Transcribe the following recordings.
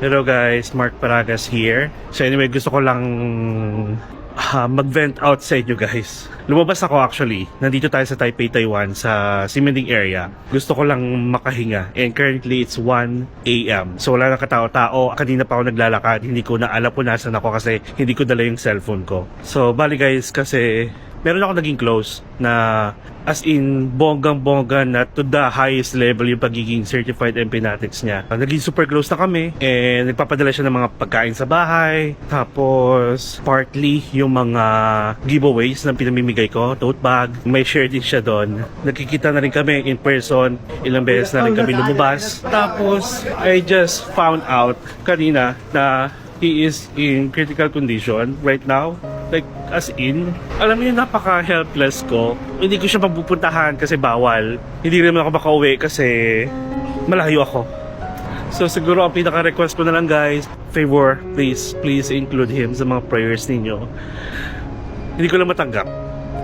Hello guys, Mark Paragas here. So anyway, gusto ko lang mag-vent out sa inyo guys. Lumabas ako actually. Nandito tayo sa Taipei, Taiwan, sa Ximending area. Gusto ko lang makahinga. And currently, it's 1 a.m. So wala nang katao-tao. Kanina pa ako naglalakad. Hindi ko na alam kung nasan ako kasi hindi ko dala yung cellphone ko. So bali guys, kasi meron ako naging close na as in bonggang-bongga na to the highest level yung pagiging certified empinatics niya. Naging super close na kami and nagpapadala siya ng mga pagkain sa bahay. Tapos partly yung mga giveaways na pinamimigay ko, tote bag, may share din siya doon. Nagkikita na rin kami in person, ilang beses na rin kami lumabas. Tapos I just found out kanina na he is in critical condition right now. Like, as in, alam mo yung napaka-helpless ko. Hindi ko siya mapupuntahan kasi bawal. Hindi rin ako makauwi kasi malayo ako. So, siguro ang pinaka-request ko na lang guys, favor, please include him sa mga prayers ninyo. Hindi ko lang matanggap.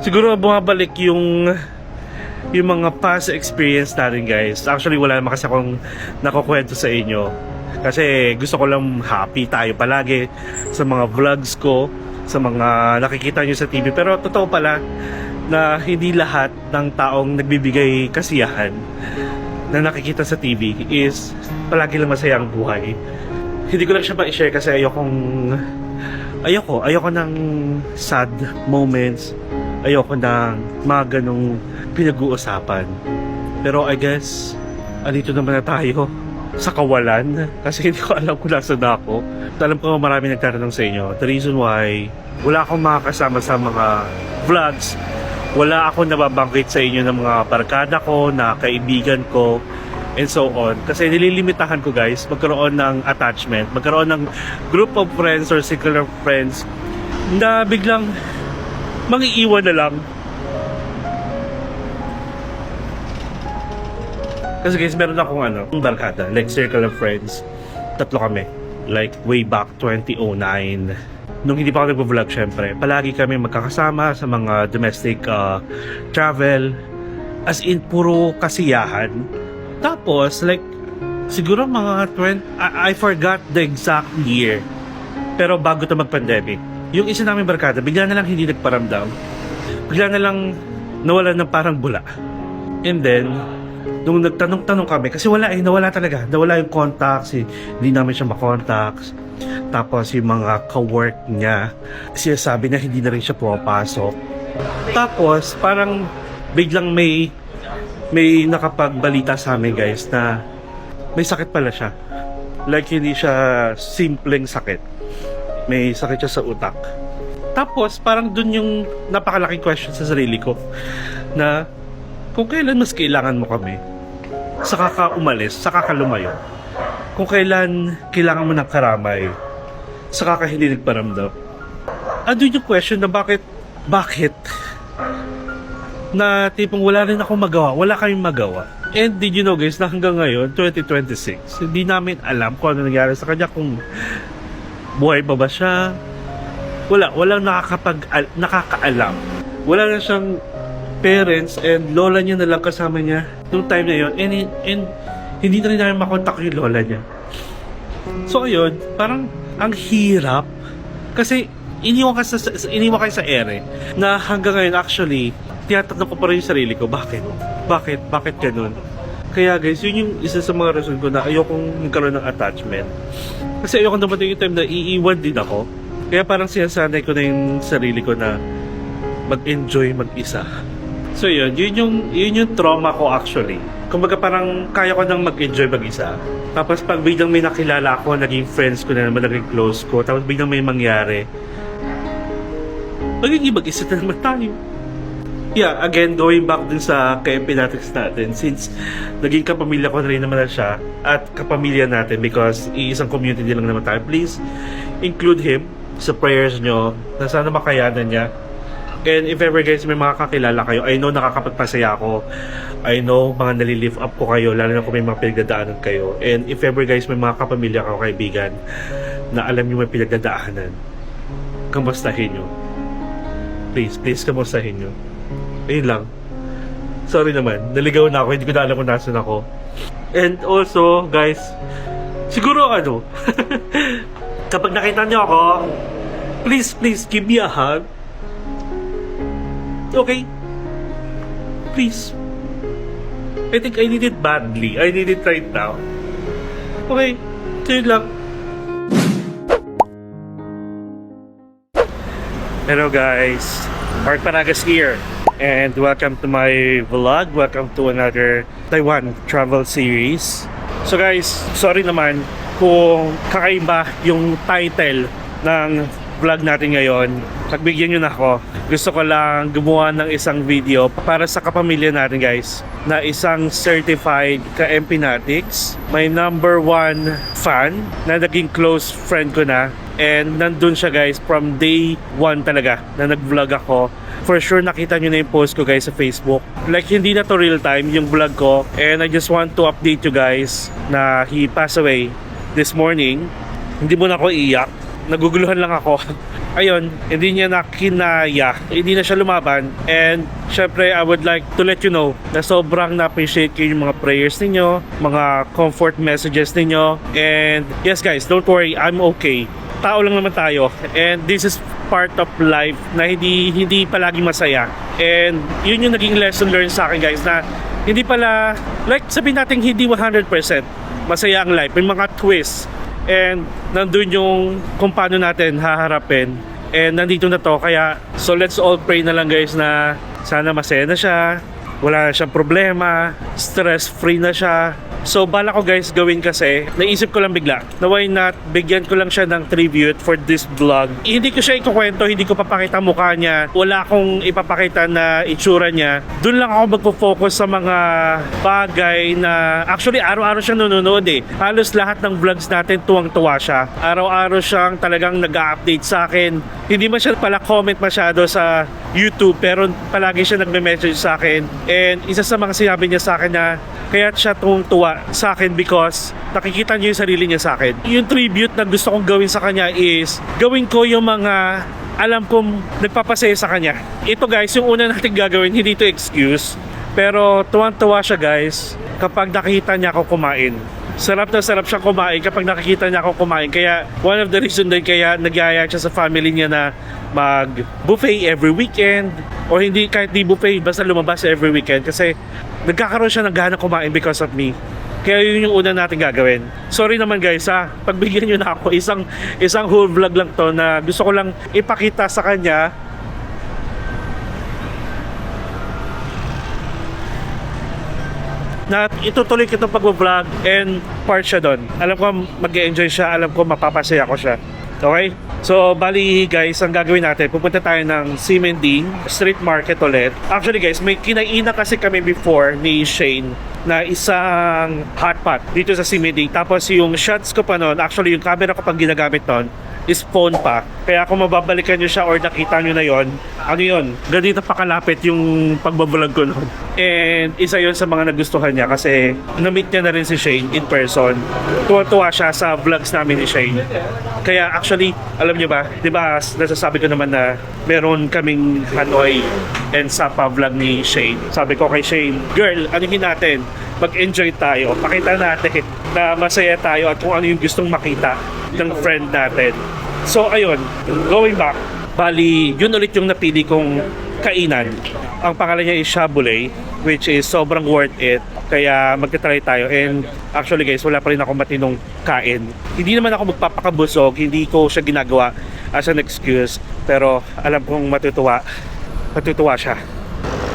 Siguro bumabalik yung mga past experience natin guys. Actually, wala naman kasi akong nakukwento sa inyo. Kasi gusto ko lang happy tayo palagi sa mga vlogs ko, sa mga nakikita nyo sa TV. Pero totoo pala na hindi lahat ng taong nagbibigay kasiyahan na nakikita sa TV is palagi lang masaya ang buhay. Hindi ko lang siya ma-share kasi ayoko ng sad moments. Ayoko ng mga ganong pinag-uusapan. Pero I guess andito naman na tayo sa kawalan kasi hindi ko alam kung nasa na ako. Alam ko marami nagtatanong sa inyo. The reason why wala akong makakasama sa mga vlogs, wala akong nababanggit sa inyo ng mga barkada ko, na kaibigan ko, and so on. Kasi nililimitahan ko guys, magkaroon ng attachment, magkaroon ng group of friends or circle of friends na biglang mangiiwan na lang. Kasi guys, meron akong barkada, like circle of friends. Tatlo kami. Like way back 2009. Nung hindi pa ako nag-vlog syempre, palagi kami magkakasama sa mga domestic travel. As in, puro kasiyahan. Tapos, like, siguro mga 20... I forgot the exact year. Pero bago ito mag-pandemic. Yung isa namin barkada, bigla na lang hindi nagparamdam. Bigla na lang nawalan ng parang bula. And then, nung nagtanong-tanong kami, kasi nawala talaga. Nawala yung contacts, hindi namin siya makontacts. Tapos yung mga ka-work niya, sinasabi na hindi na rin siya pumapasok. Tapos parang biglang may nakapagbalita sa amin guys na may sakit pala siya. Like hindi siya simpleng sakit. May sakit siya sa utak. Tapos parang dun yung napakalaking question sa sarili ko na kung kailan mas kailangan mo kami, saka ka umalis, saka ka lumayo. Kung kailan kailangan mo ng karamay, saka ka hindi nagparamdam. Andun yung question na bakit na tipong wala rin akong magawa, wala kaming magawa. And did you know guys, na hanggang ngayon 2026, hindi namin alam kung ano nangyari sa kanya, kung buhay pa ba siya. Walang nakakaalam. Wala na siyang parents and lola niya na lang kasama niya nung time na yun, and hindi na rin namin makontak yung lola niya. So ayun, parang ang hirap kasi iniwan kayo sa ere na hanggang ngayon actually tinatanong ko pa rin yung sarili ko, bakit ganun. Kaya guys, yun yung isa sa mga reason ko na ayokong magkaroon ng attachment, kasi ayokong naman yung time na iiwan din ako. Kaya parang sinasanay ko na yung sarili ko na mag-enjoy mag-isa. So yun yung trauma ko actually. Kumbaga parang kaya ko nang mag-enjoy mag-isa. Tapos pag biglang may nakilala ako, naging friends ko na naman, naging close ko, tapos biglang may mangyari, magiging mag-isa na naman tayo. Yeah, again, going back dun sa ka-empinatics natin, since naging kapamilya ko na rin naman na siya, at kapamilya natin because iisang community din lang naman tayo, please include him sa prayers nyo na sana makayanan niya. And if ever guys may mga kakilala kayo, I know nakakapagpasaya ako, I know mga nalilift up ko kayo, lalo na kung may mga pinagdadaanan kayo. And if ever guys may mga kapamilya kayo, kaibigan na alam nyo may pinagdadaanan, kamustahin nyo. Please kamustahin nyo. Ayun lang. Sorry naman, naligaw na ako, hindi ko na alam kung nasan ako. And also guys, Siguro ano, kapag nakita niyo ako, please give me a hug. Okay? Please. I think I need it badly. I need it right now. Okay, so yun lang. Hello guys, Mark Panagas here. And welcome to my vlog. Welcome to another Taiwan travel series. So guys, sorry naman kung kakaiba yung title ng vlog natin ngayon. Pagbigyan nyo na ako. Gusto ko lang gumawa ng isang video para sa kapamilya natin guys, na isang certified ka-Empinatics. My number 1 fan na naging close friend ko na. And nandun siya guys from day 1 talaga na nag-vlog ako. For sure nakita nyo na yung post ko guys sa Facebook. Like hindi na to real time yung vlog ko. And I just want to update you guys na he passed away this morning. Hindi mo na ako iyak. Naguguluhan lang ako. Ayun, hindi niya na kinaya. Hindi na siya lumaban. And syempre, I would like to let you know na sobrang na-appreciate ko yung mga prayers ninyo, mga comfort messages ninyo. And yes guys, don't worry, I'm okay. Tao lang naman tayo. And this is part of life na hindi palaging masaya. And yun yung naging lesson learned sa akin guys, na hindi pala, like sabihin natin hindi 100% masaya ang life. May mga twists. And nandun yung kung paano natin haharapin. And nandito na to. Kaya so let's all pray na lang guys na sana masaya na siya, wala na siyang problema, stress free na siya. So bala ko guys gawin kasi, naisip ko lang bigla na why not bigyan ko lang siya ng tribute for this vlog. Hindi ko siya ikukwento, hindi ko papakita mukha niya, wala akong ipapakita na itsura niya. Doon lang ako magpo-focus sa mga bagay na actually araw-araw siya nanonood eh. Halos lahat ng vlogs natin tuwang-tuwa siya. Araw-araw siyang talagang nag-update sa akin. Hindi man siya pala comment masyado sa YouTube, pero palagi siya nagme-message sa akin. And isa sa mga sinabi niya sa akin na kaya siya tuwang-tuwa sa akin because nakikita niyo yung sarili niya sa akin. Yung tribute na gusto kong gawin sa kanya is gawin ko yung mga alam kong nagpapasaya sa kanya. Ito guys, yung una natin gagawin, hindi to excuse, pero tuwang-tuwa siya guys kapag nakita niya ako kumain. Sarap na sarap siya kumain kapag nakikita niya ako kumain. Kaya one of the reason din kaya nagyaya siya sa family niya na mag buffet every weekend, o hindi kahit di buffet, basta lumabas every weekend kasi nagkakaroon siya ng gana kumain because of me. Kaya yun yung una natin gagawin. Sorry naman guys ha, pagbigyan nyo na ako, isang whole vlog lang to na gusto ko lang ipakita sa kanya na itutuloy ko itong pag-vlog and part siya doon. Alam ko mag-enjoy siya, alam ko mapapasaya ko siya. Okay? So, bali guys, ang gagawin natin, pupunta tayo ng Ximending Street Market ulit. Actually guys, may kinaina kasi kami before ni Shane na isang hot pot dito sa Ximending. Tapos yung shots ko pa noon, actually yung camera ko pang ginagamit noon is phone pa. Kaya kung mababalikan nyo siya or nakita nyo na yon, ano yun, ganito pa kalapit yung pagbablog ko noon. And isa yun sa mga nagustuhan niya kasi na-meet niya na rin si Shane in person. Tuwa-tuwa siya sa vlogs namin ni Shane. Kaya actually, alam nyo ba, di ba nasasabi ko naman na meron kaming Hanoi and Sapa vlog ni Shane. Sabi ko kay Shane, girl, anuhin natin, mag-enjoy tayo, pakita natin na masaya tayo at kung ano yung gustong makita ng friend natin. So ayun, going back, bali yun ulit yung napili kong kainan. Ang pangalan niya is Shabulay, which is sobrang worth it. Kaya magta-try tayo. And actually guys, wala pa rin ako matinong kain. Hindi naman ako magpapakabusog, hindi ko siya ginagawa as an excuse. Pero alam kong matutuwa siya.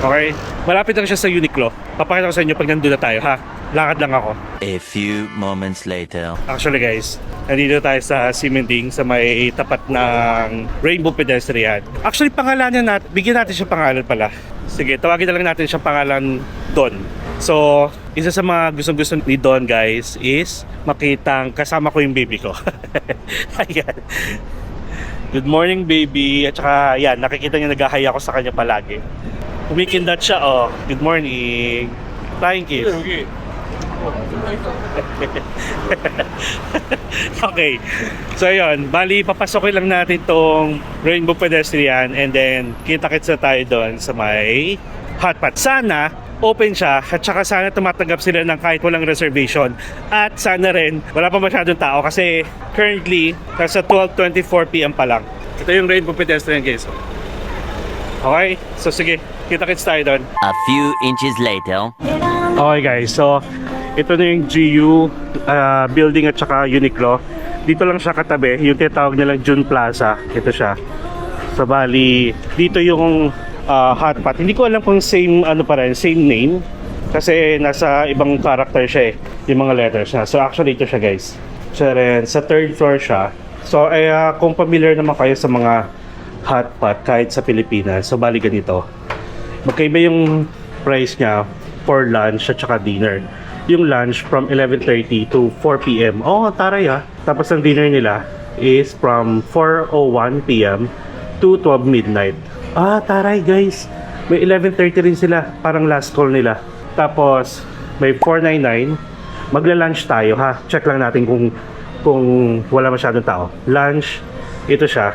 Okay? Malapit lang siya sa Uniqlo. Papakita ko sa inyo pag nandun na tayo ha. Lakad lang ako. A few moments later. Actually guys, nandito tayo sa Ximending sa may tapat ng Rainbow Pedestrian. Actually pangalanan natin, bigyan natin siya pangalan pala. Sige, tawagin na lang natin siya pangalan Don. So, isa sa mga gustong-gusto ni Don guys is makitang kasama ko yung baby ko. Ayan. Good morning baby. At saka yan, nakikita niya nag-hi ako sa kanya palagi. Kumikindat siya, oh. Good morning. Flying kiss. Okay. So yun, bali papasokin lang natin tong Rainbow Pedestrian and then kita-kits na tayo doon sa may hotpot. Sana open siya at saka sana tumatanggap sila ng kahit walang reservation at sana rin wala pa masyadong tao kasi currently nasa 12:24 PM pa lang. Ito yung rainbow pedestrian guys. Okay, so sige, kita-kits tayo doon. A few inches later. Okay guys, so ito na yung GU building at saka Uniqlo. Dito lang siya katabi, yung tinatawag nilang June Plaza. Ito siya. So bali, dito yung Hotpot. Hindi ko alam kung same ano pa rin, same name. Kasi nasa ibang character siya eh, yung mga letters na. So actually ito siya guys. Siya rin, sa third floor siya. So kung familiar naman kayo sa mga hotpot kahit sa Pilipinas, so bali ganito. Magkaiba yung price niya for lunch at saka dinner. Yung lunch from 11:30 to 4 PM. Oh, taray ah. Tapos ang dinner nila is from 4:01 PM to 12 midnight. Ah, taray guys. May 11:30 rin sila, parang last call nila. Tapos may 499. Magla-lunch tayo ha. Check lang natin kung wala masyadong tao. Lunch, ito siya.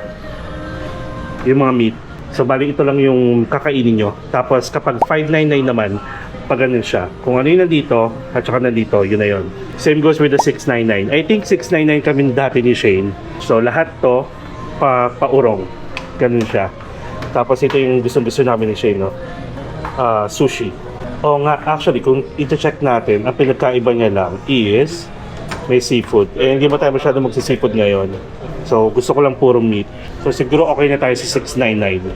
Yung mga meat. So bali ito lang yung kakainin nyo. Tapos kapag 599 naman, pag ganun siya. Kung ano yung nandito, at saka nandito, yun na yun. Same goes with the 699. I think 699 kami dati ni Shane. So lahat to, paurong. Ganun siya. Tapos ito yung gusto namin ni Shane, no? Sushi. O nga, actually, kung ito-check natin, ang pinagkaiba niya lang is may seafood. Eh, hindi ba tayo masyado magsi-seafood ngayon? So, gusto ko lang puro meat. So, siguro okay na tayo sa 699.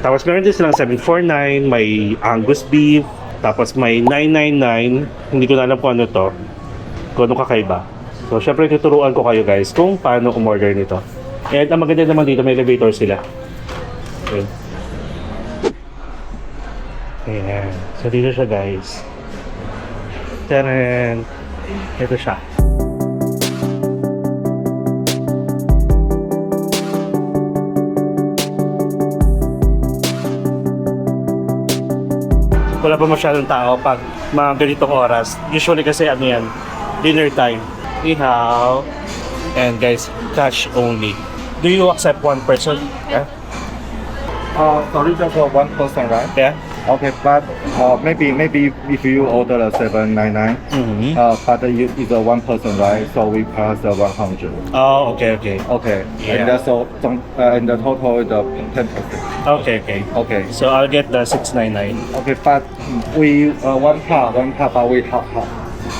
Tapos, meron din silang 749, may Angus beef, tapos may 999. Hindi ko na alam kung ano to. Kung ano kakaiba. So, syempre, tuturuan ko kayo guys kung paano umorder nito. And ang maganda naman dito, may elevator sila. Okay. Ayan. So, dito siya guys. Taran! Ito siya. Wala pa masyadong tao pag mga ganitong oras. Usually kasi ano yan, dinner time. Ihaw. And guys, cash only. Do you accept one person? Yeah? Sorry, just one person, right? Yeah? Okay, but maybe if you order a 799, Mm-hmm. but it's a one person, right? So we pass the 100. Oh, okay, okay. Okay, Yeah. and that's so and the total is 10%. Okay, okay. Okay, So I'll get the 699. okay, but we one part, but we half.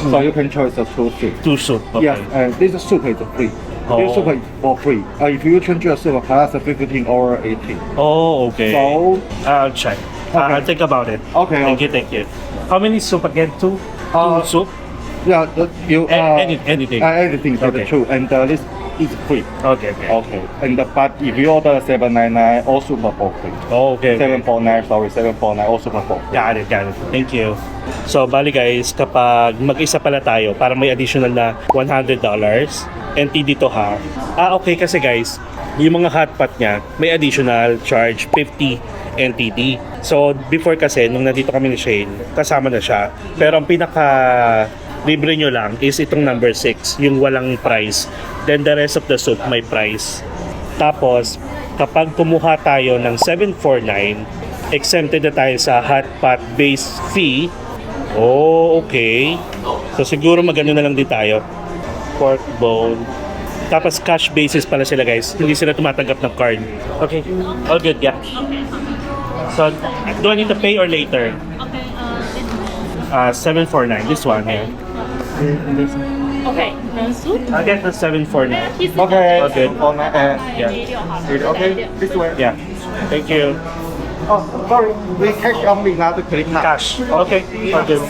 So you can choose the two soup. Two soup. Okay. Yes, and this soup is free. Oh. This soup is for free. If you change your soup, plus 15 or 18. Oh, okay. So I'll check. Okay. I'll think about it. Okay. Thank you, thank you. How many soup again? Two? Uh, Two soup? yeah, you Anything. anything for Okay. the two, and this is free. Okay, okay. Okay, and but if you order 799, all super for free. Oh, okay. 749, sorry, 749, all super for free. Got it. Thank you. So, bali guys, kapag mag-isa pala tayo, parang may additional na $100. NT dito ha. Okay kasi guys, yung mga hotpot niya, may additional charge 50 NTD. So, before kasi, nung nandito kami ni Shane, kasama na siya. Pero ang pinaka libre nyo lang is itong number 6, yung walang price. Then the rest of the soup may price. Tapos, kapag kumuha tayo ng 749, exempted na tayo sa hotpot base fee. Oh, okay. So siguro magano na lang din tayo. Pork bone. Tapos cash basis pala sila guys. Hindi sila tumatanggap ng card. Okay. All good, yeah. So, do I need to pay or later? Okay, 749. This one here. okay, soup. I'll get the 749. Okay, Okay. Yeah. Okay, this way. Yeah. Thank you. Oh, sorry, we cash only, not the credit card. Cash. Okay. All good.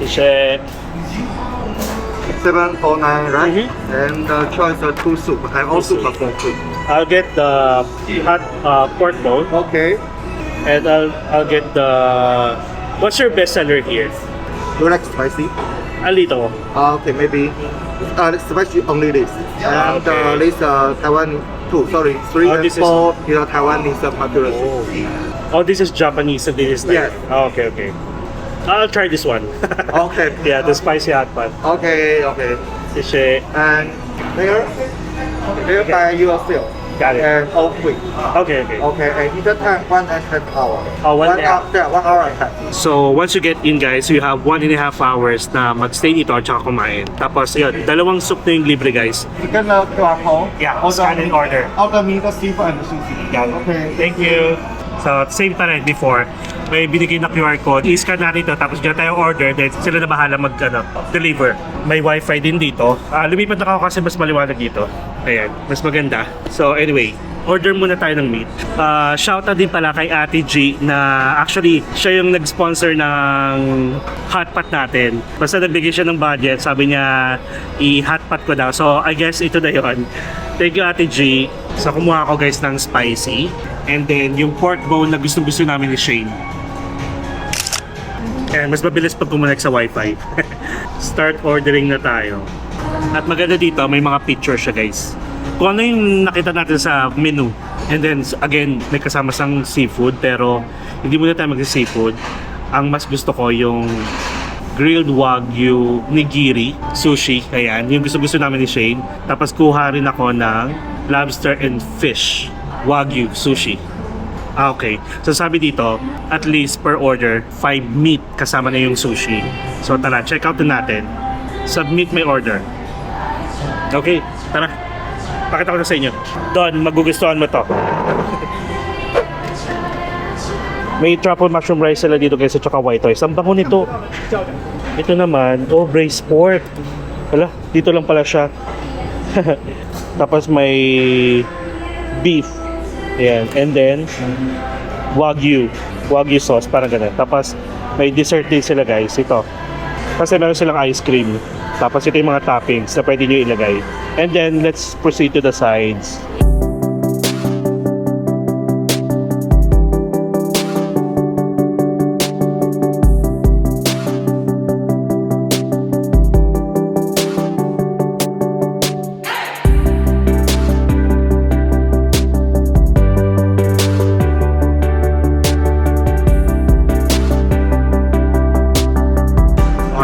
Shit. 749, right? Mhm. And choice two soup, and all soup are for free. I'll get the hot pork bone. Okay. And I'll get the... What's your best seller here? You like spicy? A little. Okay, maybe. Spicy only this. And okay. this Taiwan two, sorry, three Oh, and this is- four. Taiwan is popular. Oh, this is Japanese and this is Yes. Oh, okay, okay. I'll try this one. Okay. Yeah, the spicy hot pot. Okay, okay. Kasi, And there by yourself. Got it. and all quick. Okay, okay. Okay, and either time 1 and 10 hour. Oh, 1 hour, yeah, 1 hour and 10. So, once you get in guys, you have 1.5 hours na magstay dito at saka kumain. Tapos, yun, dalawang soup na yung libre guys. Chicken QR code. Yeah, scan and order. All the meat, the seafood, and the sushi. Okay. Thank you. So, same pa rin before, may binigay na QR code. I-scan natin ito, tapos dyan tayo order, then sila na bahala deliver. May wifi din dito. Lumipat na ako kasi mas maliwanag dito. Ayan, mas maganda. So, anyway, order muna tayo ng meat. Shoutout din pala kay Ate G na actually siya yung nag-sponsor ng hotpot natin. Basta nagbigay siya ng budget, sabi niya i-hotpot ko daw. So I guess ito na yun. Thank you Ate G. So kumuha ako guys ng spicy. And then yung pork bone na gusto namin ni Shane. And mas mabilis pag kumonect sa wifi. Start ordering na tayo. At maganda dito, may mga picture siya guys. Kung ano yung nakita natin sa menu. And then, again, may kasama sang seafood. Pero, hindi muna tayo mag-seafood. Ang mas gusto ko yung grilled wagyu nigiri sushi. Ayan, yung gusto namin ni Shane. Tapos, kuha rin ako ng lobster and fish wagyu sushi. Okay. So, sabi dito, at least per order, 5 meat kasama na yung sushi. So, tara, check out na natin. Submit my order. Okay, tara. Pakita ko na sa inyo. Don, magugustuhan mo to. May truffle mushroom rice sila dito guys at saka white rice. Ang bango nito. Ito naman, braised pork. Wala, dito lang pala siya. Tapos may beef. Ayan. And then, wagyu sauce, parang ganun. Tapos, may dessert din sila guys. Ito. Kasi meron silang ice cream. Tapos ito yung mga toppings na pwede nyo ilagay. And then, let's proceed to the sides.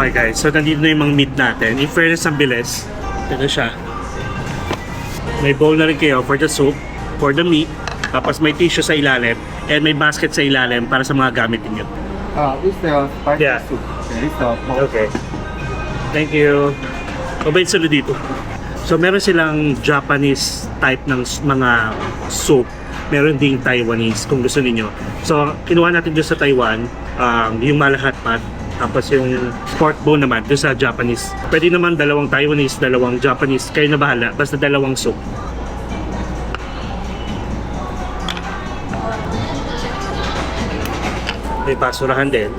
Okay guys, so nandito na yung mga meat natin. In fairness, ang bilis. Ito siya. May bowl na rin kayo for the soup, for the meat. Tapos may tissue sa ilalim. And may basket sa ilalim para sa mga gamit niyo. This is the spicy Yeah. soup. Okay, this is the pork. Okay. Thank you. Mabait sila dito. So meron silang Japanese type ng mga soup. Meron ding Taiwanese kung gusto niyo. So kinuha natin doon sa Taiwan, yung malahatpat. Tapos yung pork bone naman doon sa Japanese. Pwede naman dalawang Taiwanese, dalawang Japanese. Kayo na bahala. Basta dalawang soup. May basurahan din.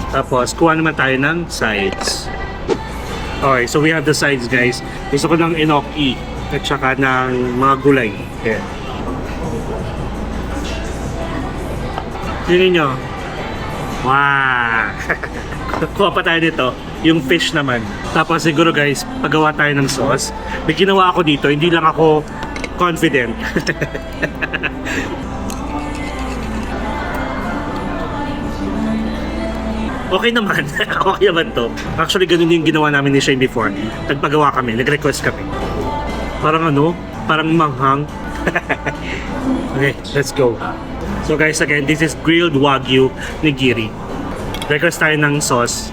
Tapos, kuha naman tayo ng sides. Okay, so we have the sides guys. Gusto ko ng enoki at saka ng mga gulay. Ayan. Tingnan nyo. Wow! Kuha pa tayo dito. Yung fish naman. Tapos siguro guys, paggawa tayo ng sauce. May ginawa ako dito, hindi lang ako confident. Okay naman. Okay naman to. Actually, ganun yung ginawa namin ni Shane before. Nagpagawa kami, nag-request kami. Parang parang manghang. Okay, let's go. So guys, again, this is grilled wagyu nigiri. Request tayo ng sauce.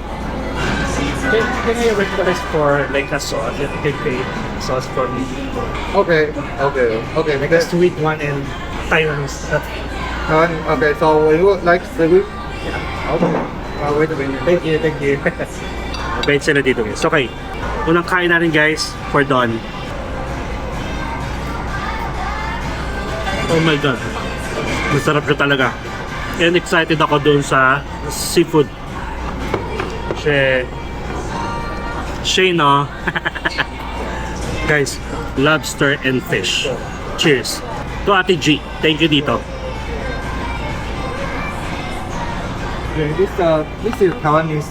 Can I request for like a sauce? If you can pay sauce for me. Okay. Like a sweet one and Taiwanese. Okay, so we would like the whip. Okay. Wait a minute. Thank you. Mabait sila dito guys. Okay, unang kain natin guys for Don. Oh my god. Masarap siya talaga. And excited ako dun sa seafood. Shane, no? Guys, lobster and fish. Cheers. To Ate G. Thank you dito. Okay, this is Taiwanese.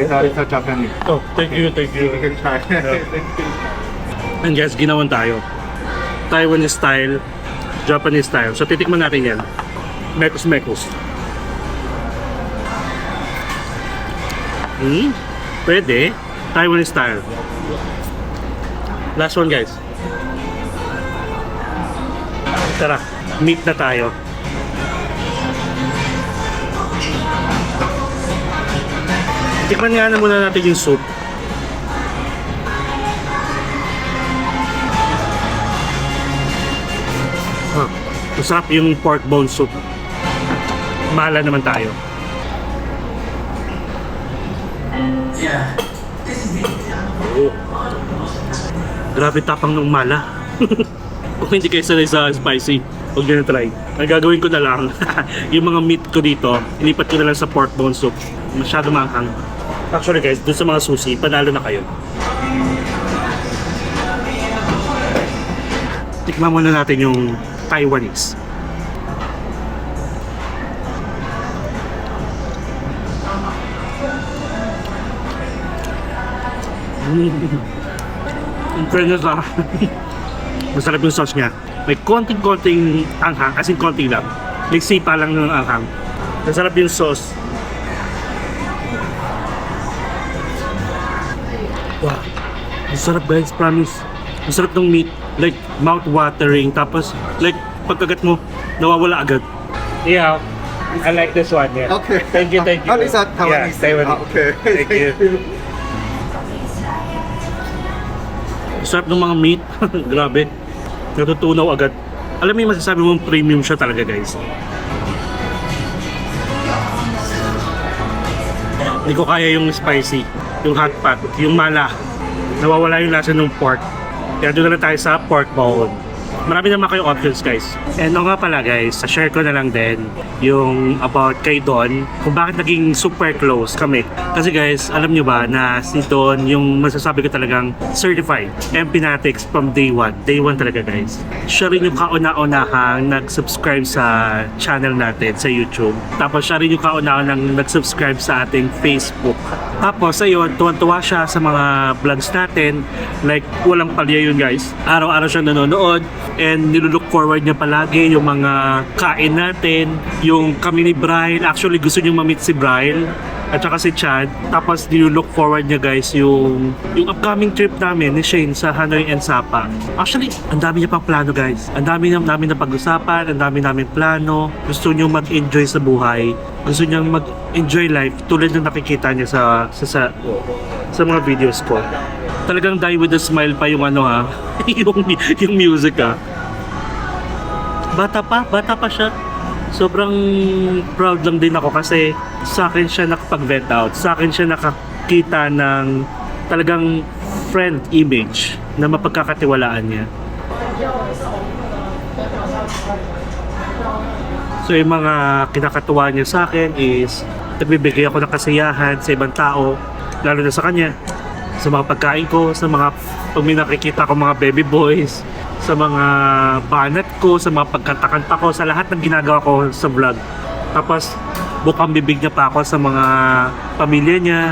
It's a Japanese. Oh, thank you. You can try. And guys, ginawan tayo. Taiwanese style, Japanese style. So titikman natin yan. Mekos. Pwede. Taiwanese style. Last one guys. Tara, meet na tayo. Tikman nga na muna natin yung soup. Masarap yung pork bone soup. Mala naman tayo. Oh. Grabe tapang ng mala. Kung hindi kayo sanay sa spicy, huwag nyo na try. Ang gagawin ko na lang, yung mga meat ko dito, ilipat ko na lang sa pork bone soup. Masyado maanghang. Actually guys, dun sa mga sushi, panalo na kayo. Tikman muna natin yung Taiwanese. In fairness ah, masarap yung sauce niya. May konting-konting anghang, as in konting lang. May sipa lang ng anghang. Masarap yung sauce. Wow, masarap guys, promise. Masarap ng meat, like mouth-watering. Tapos, like pagkagat mo, nawawala agad. Yeah, I like this one. Yeah. Okay. Thank you, thank you. Is that Taiwanese? Yeah, Taiwanese. Okay. Thank you. Sarap ng mga meat. Grabe. Natutunaw agad. Alam mo yung masasabi mong premium siya talaga guys. Hindi ko kaya yung spicy, yung hot pot, yung mala. Nawawala yung lasa ng pork. Kaya doon na lang tayo sa pork bone. Marami naman kayong options guys. And nga pala guys, share ko na lang din yung about kay Don, kung bakit naging super close kami. Kasi guys, alam nyo ba na si Don yung masasabi ko talagang certified Empinatics from day 1. Day 1 talaga guys. Siya rin yung kauna-unahang nag-subscribe sa channel natin sa YouTube. Tapos siya rin yung kauna-unahang nag-subscribe sa ating Facebook. Tapos ayun, tuwan-tuwa siya sa mga vlogs natin. Like, walang palya yun guys. Araw-araw siya nanonood. And nilulook forward niya palagi yung mga kain natin, yung kami ni Bryle. Actually gusto niyo ma-meet si Bryle at saka si Chad. Tapos nilulook forward niya guys yung upcoming trip namin ni Shane sa Hanoi and Sapa. Actually, ang dami niya pang plano guys. Ang dami namin na pag-usapan, ang dami namin plano. Gusto niyo mag-enjoy sa buhay. Gusto niya mag-enjoy life tulad ng nakikita niya sa mga videos ko. Talagang die with a smile pa yung ano ha, yung music ha. Bata pa siya. Sobrang proud lang din ako kasi sa akin siya nakapag-vet out. Sa akin siya nakakita ng talagang friend image na mapagkakatiwalaan niya. So yung mga kinakatuwa niya sa akin is nagbibigay ako ng kasiyahan sa ibang tao, lalo na sa kanya. Sa mga pagkain ko, sa mga pag may nakikita ko mga baby boys, sa mga banat ko, sa mga pagkanta-kanta ko, sa lahat ng ginagawa ko sa vlog. Tapos bukang bibig niya pa ako sa mga pamilya niya.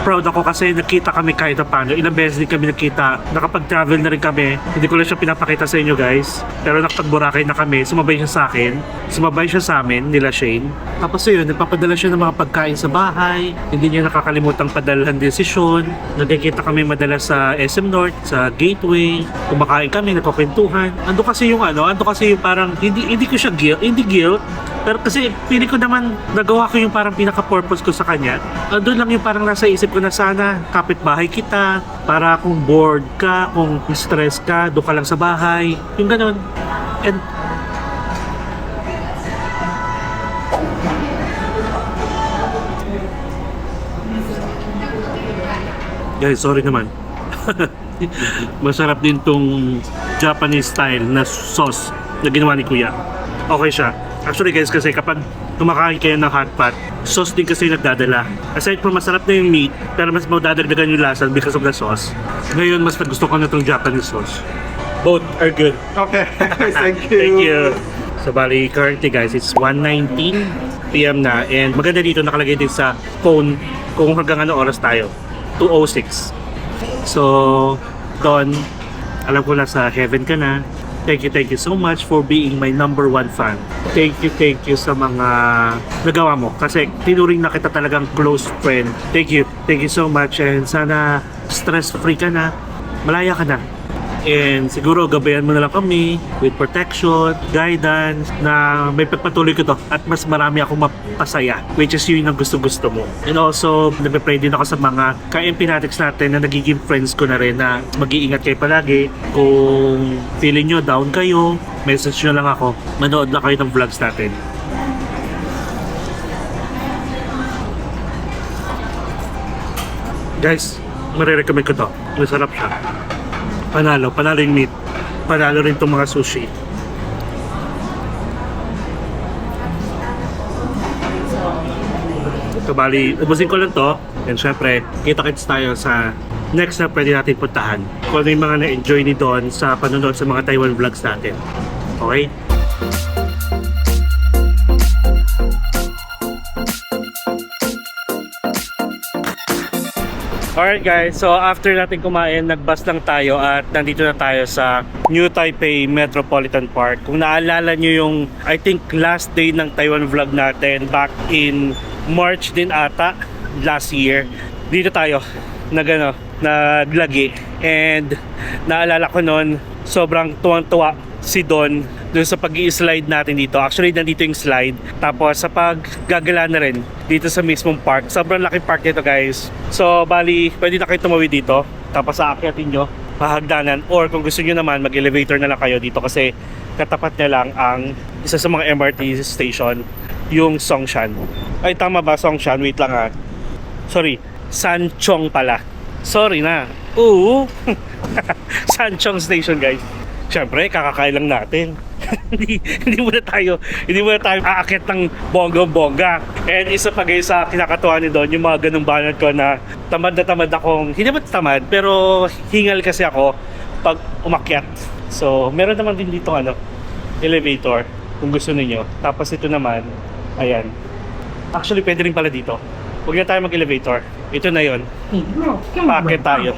Proud ako kasi nakita kami kahit na paano. Ilang beses din kami nakita. Nakapag-travel na rin kami. Hindi ko lang siya pinapakita sa inyo guys. Pero nakapag-Boracay na kami. Sumabay siya sa akin. Sumabay siya sa amin, nila Shane. Tapos yun, nagpapadala siya ng mga pagkain sa bahay. Hindi niya nakakalimutang padalhan desisyon. Nagkikita kami madalas sa SM North, sa Gateway. Kumakain kami, nagkukwentuhan. Ando kasi yung parang, hindi ko siya guilt. Pero kasi pili ko naman nagawa ko yung parang pinaka-purpose ko sa kanya. Doon lang yung parang nasa isip ko na sana kapitbahay kita, para kung bored ka, kung stress ka, doon ka lang sa bahay. Yung ganun. And guys, sorry naman. Masarap din tong Japanese style na sauce na ginawa ni Kuya. Okay siya. Actually guys, kasi kapag kumakain kayo ng hot pot, sauce din kasi yung nagdadala. Aside from masarap na yung meat, pero mas madadagdagan yung lasa because of the sauce. Ngayon, mas gusto ko na itong Japanese sauce. Both are good. Okay. Thank you. Thank you. So bali, currently guys, it's 1:19 PM na. And maganda dito, nakalagay din sa phone kung hanggang ano oras tayo. 2:06. So, Don, alam ko na sa heaven ka na. Thank you so much for being my #1 fan. Thank you sa mga nagawa mo. Kasi tinuring na kita talagang close friend. Thank you so much and sana stress-free ka na. Malaya ka na. And siguro gabayan mo na lang kami with protection, guidance, na may pagpatuloy ko to at mas marami akong mapasaya, which is yun ang gusto-gusto mo. And also, nagpe-pray din ako sa mga ka-empinatics natin na nagiging friends ko na rin na mag-iingat kayo palagi. Kung feeling nyo down kayo, message nyo lang ako. Manood lang kayo ng vlogs natin. Guys, marirecommend ko to. Masarap siya. Panalo yung meat. Panalo rin itong mga sushi. So bali, ubusin ko lang to. And syempre, kita-kits tayo sa next na pwede natin puntahan. Kung ano yung mga na-enjoy ni Don sa panonood sa mga Taiwan vlogs natin. Okay? Alright guys, so after natin kumain, nagbus lang tayo at nandito na tayo sa New Taipei Metropolitan Park. Kung naalala nyo yung, I think, last day ng Taiwan vlog natin back in March din ata, last year. Dito tayo, naglagi. And naalala ko noon, sobrang tuwang-tuwa si Don dun sa pag-i-slide natin dito. Actually, nandito yung slide. Tapos sa paggagala na rin dito sa mismong park. Sobrang laki park nito guys. So, bali, pwede na kayo tumawid dito. Tapos aakyatin nyo, mahagdanan. Or kung gusto nyo naman, mag-elevator na lang kayo dito kasi katapat niya lang ang isa sa mga MRT station, yung Songshan. Ay, tama ba Songshan? Wait lang ha. Sorry, Sanchong pala. Sorry na. Oo. Sanchong Station guys. Siyempre, kakakain lang natin. hindi muna tayo aakyat ng bongga-bongga. And isa pa guys sa kinakatuwa ni Don, yung mga ganung banat ko na tamad akong, hindi ba tamad, pero hingal kasi ako pag umakyat. So, meron naman din dito elevator kung gusto niyo. Tapos ito naman, ayan. Actually, pwede rin pala dito. Huwag na tayo mag-elevator. Ito na yon. Paakyat tayo.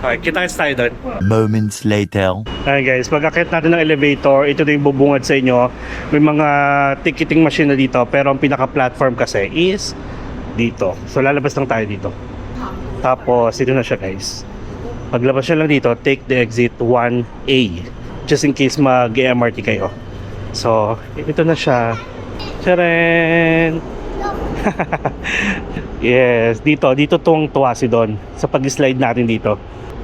Okay, kita-kits tayo doon. Moments later. Ayan guys, pag-akit natin ng elevator, ito na yung bubungad sa inyo. May mga ticketing machine na dito, pero ang pinaka-platform kasi is dito. So lalabas lang tayo dito. Tapos, ito na siya guys. Paglabas siya lang dito, take the exit 1A. Just in case mag-MRT kayo. So, ito na siya. Tcharan! Yes, dito tuwang-tuwa si Don sa pag-slide natin dito.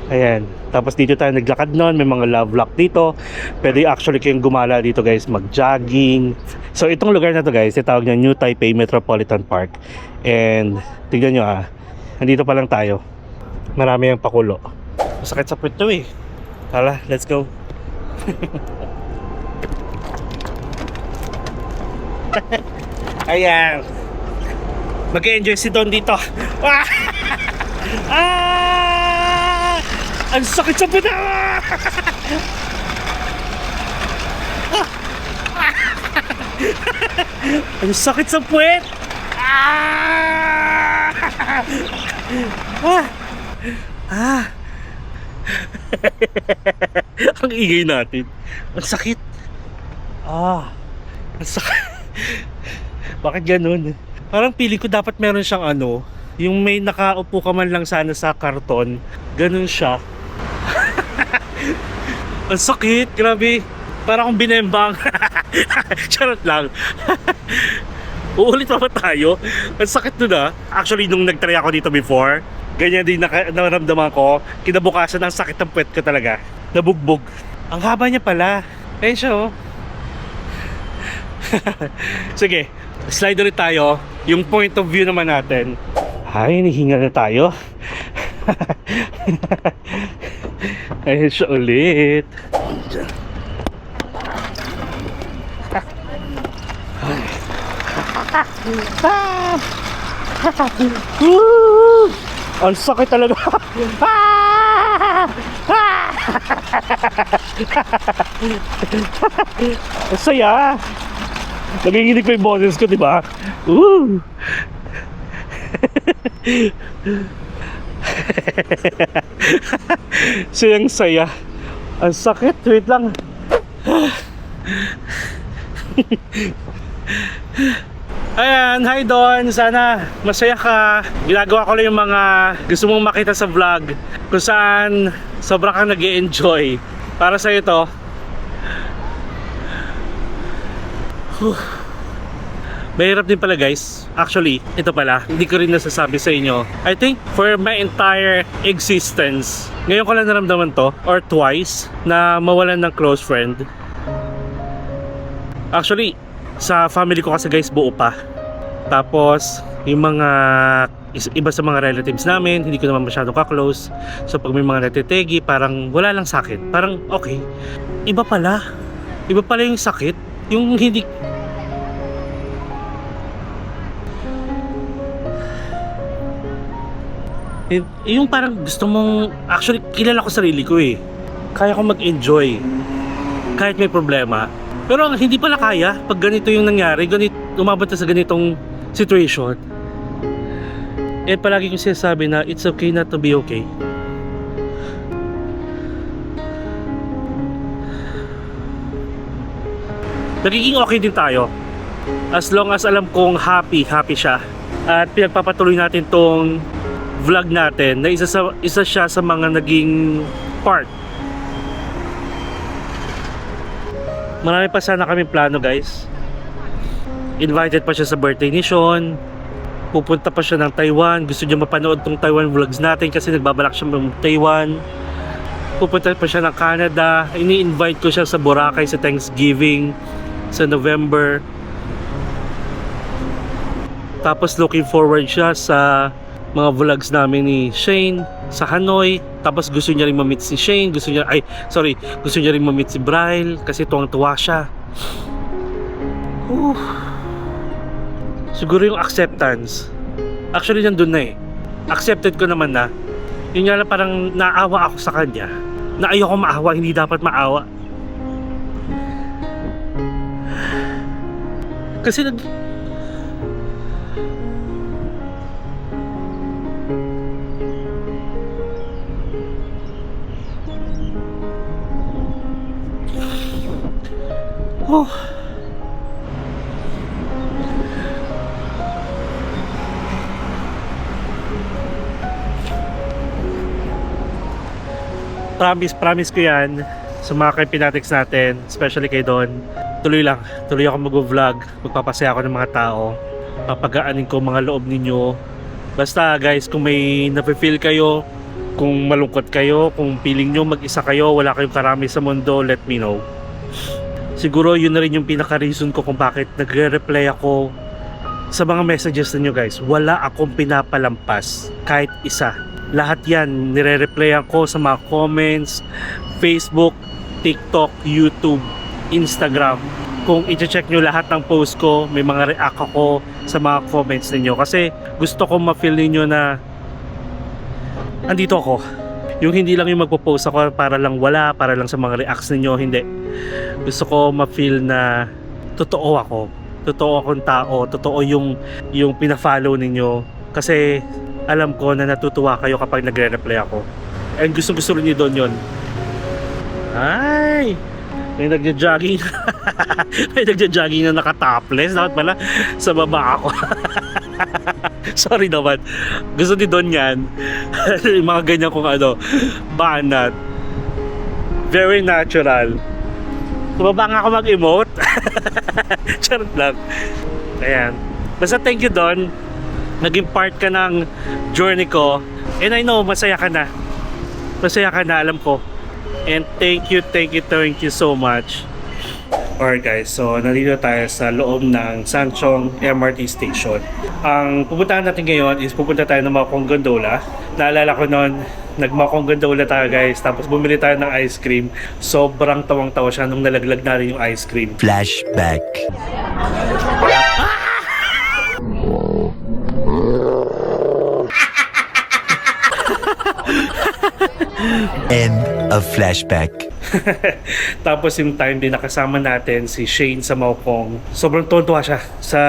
Ayan, tapos dito tayo naglakad noon, may mga love lock dito. Pwede actually kayong gumala dito guys, mag-jogging. So itong lugar na to guys, itawag niya New Taipei Metropolitan Park. And tignan nyo nandito pa lang tayo. Marami ang pakulo. Masakit sa puwet to eh. Hala, let's go. Ayan. Mag-enjoy si Don dito. Ang sakit sa puwet. Ang sakit sa puwet. Ang ingay natin. Ang sakit. Ang sakit. Bakit ganun? Parang pili ko dapat meron siyang yung may nakaupo ka man lang sana sa karton. Ganun siya. Ang sakit, grabe. Parang akong binembang. Charot lang. Uulit pa ba tayo? Ang sakit nun Actually, nung nag-try ako dito before, ganyan din naramdaman ko. Kinabukasan ang sakit ng puwet ko talaga. Nabugbog. Ang haba niya pala. Ayun siya Sige, slide ulit tayo. Yung point of view naman natin. Ay, nihingal na tayo. Ayun siya ulit. Ang sakit talaga. Ang saya. Naginginig ko yung boses ko, diba? Sayang saya. Ang sakit, wait lang. Ayan, hi Don. Sana masaya ka. Ginagawa ko lang yung mga gusto mong makita sa vlog kung saan sobra kang nag-e-enjoy. Para sa ito. Mahirap din pala guys. Actually, ito pala, hindi ko rin nasasabi sa inyo. I think for my entire existence, ngayon ko lang naramdaman to, or twice, na mawalan ng close friend. Actually, sa family ko kasi guys, buo pa. Tapos, yung mga iba sa mga relatives namin, hindi ko naman masyadong ka-close. So pag may mga natitegi, parang wala lang sa akin. Parang okay, iba pala. Iba pala yung sakit. Yung hindi... Yung parang gusto mong... Actually, kilala ko sarili ko eh. Kaya ko mag-enjoy. Kahit may problema. Pero hindi pala kaya pag ganito yung nangyari, umabot na sa ganitong situation. Eh palagi kong sinasabi na it's okay not to be okay. Nagiging okay din tayo as long as alam kong happy siya. At pinagpapatuloy natin tong vlog natin na isa siya sa mga naging part. Marami pa sana kami plano guys. Invited pa siya sa birthday ni Sean. Pupunta pa siya ng Taiwan. Gusto niya mapanood tong Taiwan vlogs natin kasi nagbabalak siya ng Taiwan. Pupunta pa siya ng Canada. Ini-invite ko siya sa Boracay sa Thanksgiving sa November. Tapos looking forward siya sa mga vlogs namin ni Shane sa Hanoi. Tapos gusto niya rin ma-meet si Shane. Gusto niya rin ma-meet si Bryle kasi tuwang-tuwa siya. Siguro yung acceptance. Actually nandun na eh. Accepted ko naman na. Yun nga lang parang naawa ako sa kanya. Na ayoko maawa, hindi dapat maawa. Kasi Promise ko yan sa mga kay Pinatix natin, especially kay Don. Tuloy ako mag-vlog, magpapasaya ako ng mga tao, papagaanin ko mga loob ninyo. Basta guys, kung may nafe-feel kayo, kung malungkot kayo, kung feeling nyo mag-isa kayo, wala kayong karami sa mundo, let me know. Siguro yun na rin yung pinaka-reason ko kung bakit nagre-reply ako sa mga messages ninyo guys. Wala akong pinapalampas, kahit isa. Lahat yan, nire-replyan ko sa mga comments, Facebook, TikTok, YouTube, Instagram. Kung i-check nyo lahat ng post ko, may mga react ako sa mga comments ninyo. Kasi gusto ko ma-feel ninyo na andito ako. Yung hindi lang yung magpo-post ako para lang sa mga reacts ninyo, hindi. Gusto ko ma-feel na totoo ako. Totoo akong tao, totoo yung pina-follow ninyo. Kasi alam ko na natutuwa kayo kapag nagre-reply ako. And gusto rin ni Don yun. Ay! May nagja-jogging. May nagja-jogging na naka-topless. Dapat pala sa baba ako. Sorry naman. Gusto ni Don yan. Yung mga ganyan kung banat. Very natural. Sa baba nga ako mag-emote. Charot lang. Ayan. Basta thank you Don. Naging part ka ng journey ko. And I know, masaya ka na. Masaya ka na, alam ko. And thank you so much. Alright guys, so nandito tayo sa loob ng Sanchong MRT Station. Ang pupuntahan natin ngayon is pupunta tayo ng Maokong Gondola. Naalala ko noon, nag-Maokong Gondola tayo guys. Tapos bumili tayo ng ice cream. Sobrang tawang-tawa siya nung nalaglag na rin yung ice cream. Flashback. End of flashback. Tapos yung time din nakasama natin si Shane sa Maokong. Sobrang tuwa siya sa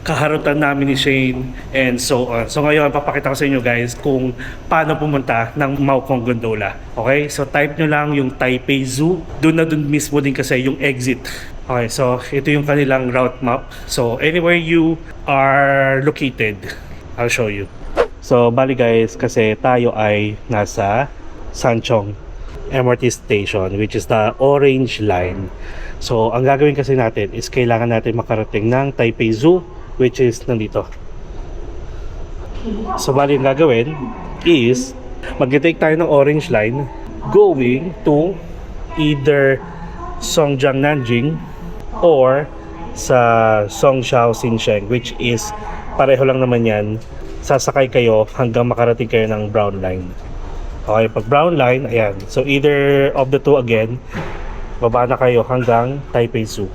kaharutan namin ni Shane and so on. So ngayon papakita ko sa inyo guys kung paano pumunta ng Maokong Gondola. Okay? So type nyo lang yung Taipei Zoo. Doon mismo din kasi yung exit. Okay, so ito yung kanilang route map. So anywhere you are located, I'll show you. So bali guys, kasi tayo ay nasa Sanchong MRT station, which is the orange line. So ang gagawin kasi natin is kailangan natin makarating ng Taipei Zoo, which is nandito. So bali yung gagawin is mag-take tayo ng orange line going to either Songjiang Nanjing or sa Songxiao Xinsheng, which is pareho lang naman yan. Sasakay kayo hanggang makarating kayo ng brown line. Okay, pag brown line, ayan. So either of the two again, baba na kayo hanggang Taipei Zoo.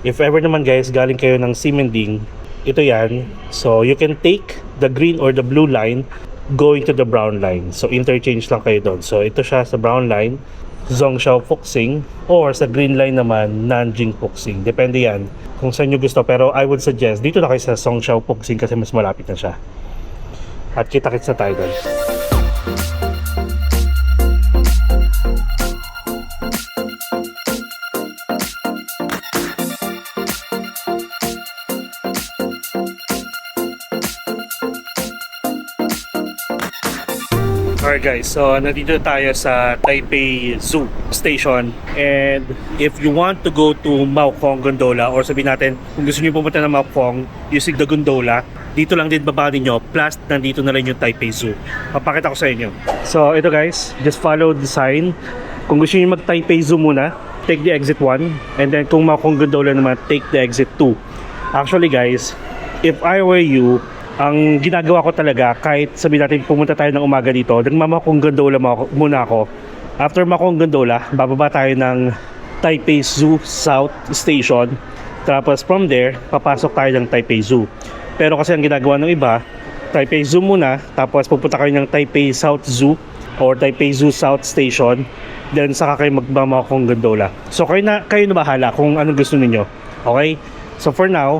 If ever naman guys, galing kayo ng Ximending, ito yan. So you can take the green or the blue line going to the brown line. So interchange lang kayo doon. So ito siya sa brown line, Zhongxiao Fuxing, or sa green line naman, Nanjing Fuxing. Depende yan kung saan nyo gusto. Pero I would suggest, dito na kayo sa Zhongxiao Fuxing kasi mas malapit na siya. At kita-kits na tayo doon. Alright guys, so nandito tayo sa Taipei Zoo Station, and if you want to go to Maokong Gondola, or sabihin natin kung gusto niyo pumunta ng Maokong using the gondola, dito lang din baba niyo, plus nandito na rin yung Taipei Zoo. Papakita ko sa inyo. So ito guys, just follow the sign. Kung gusto niyo mag Taipei Zoo muna, take the exit 1, and then kung Maokong Gondola naman, take the exit 2. Actually guys, if I were you, ang ginagawa ko talaga, kahit sabihin natin pumunta tayo ng umaga dito, nagmamakong gondola muna ako. After makong gondola, bababa tayo ng Taipei Zoo South Station. Tapos from there, papasok tayo ng Taipei Zoo. Pero kasi ang ginagawa ng iba, Taipei Zoo muna, tapos pupunta kayo ng Taipei South Zoo or Taipei Zoo South Station, then saka kayo magmamakong gondola. So kayo na bahala kung anong gusto niyo. Okay? So for now,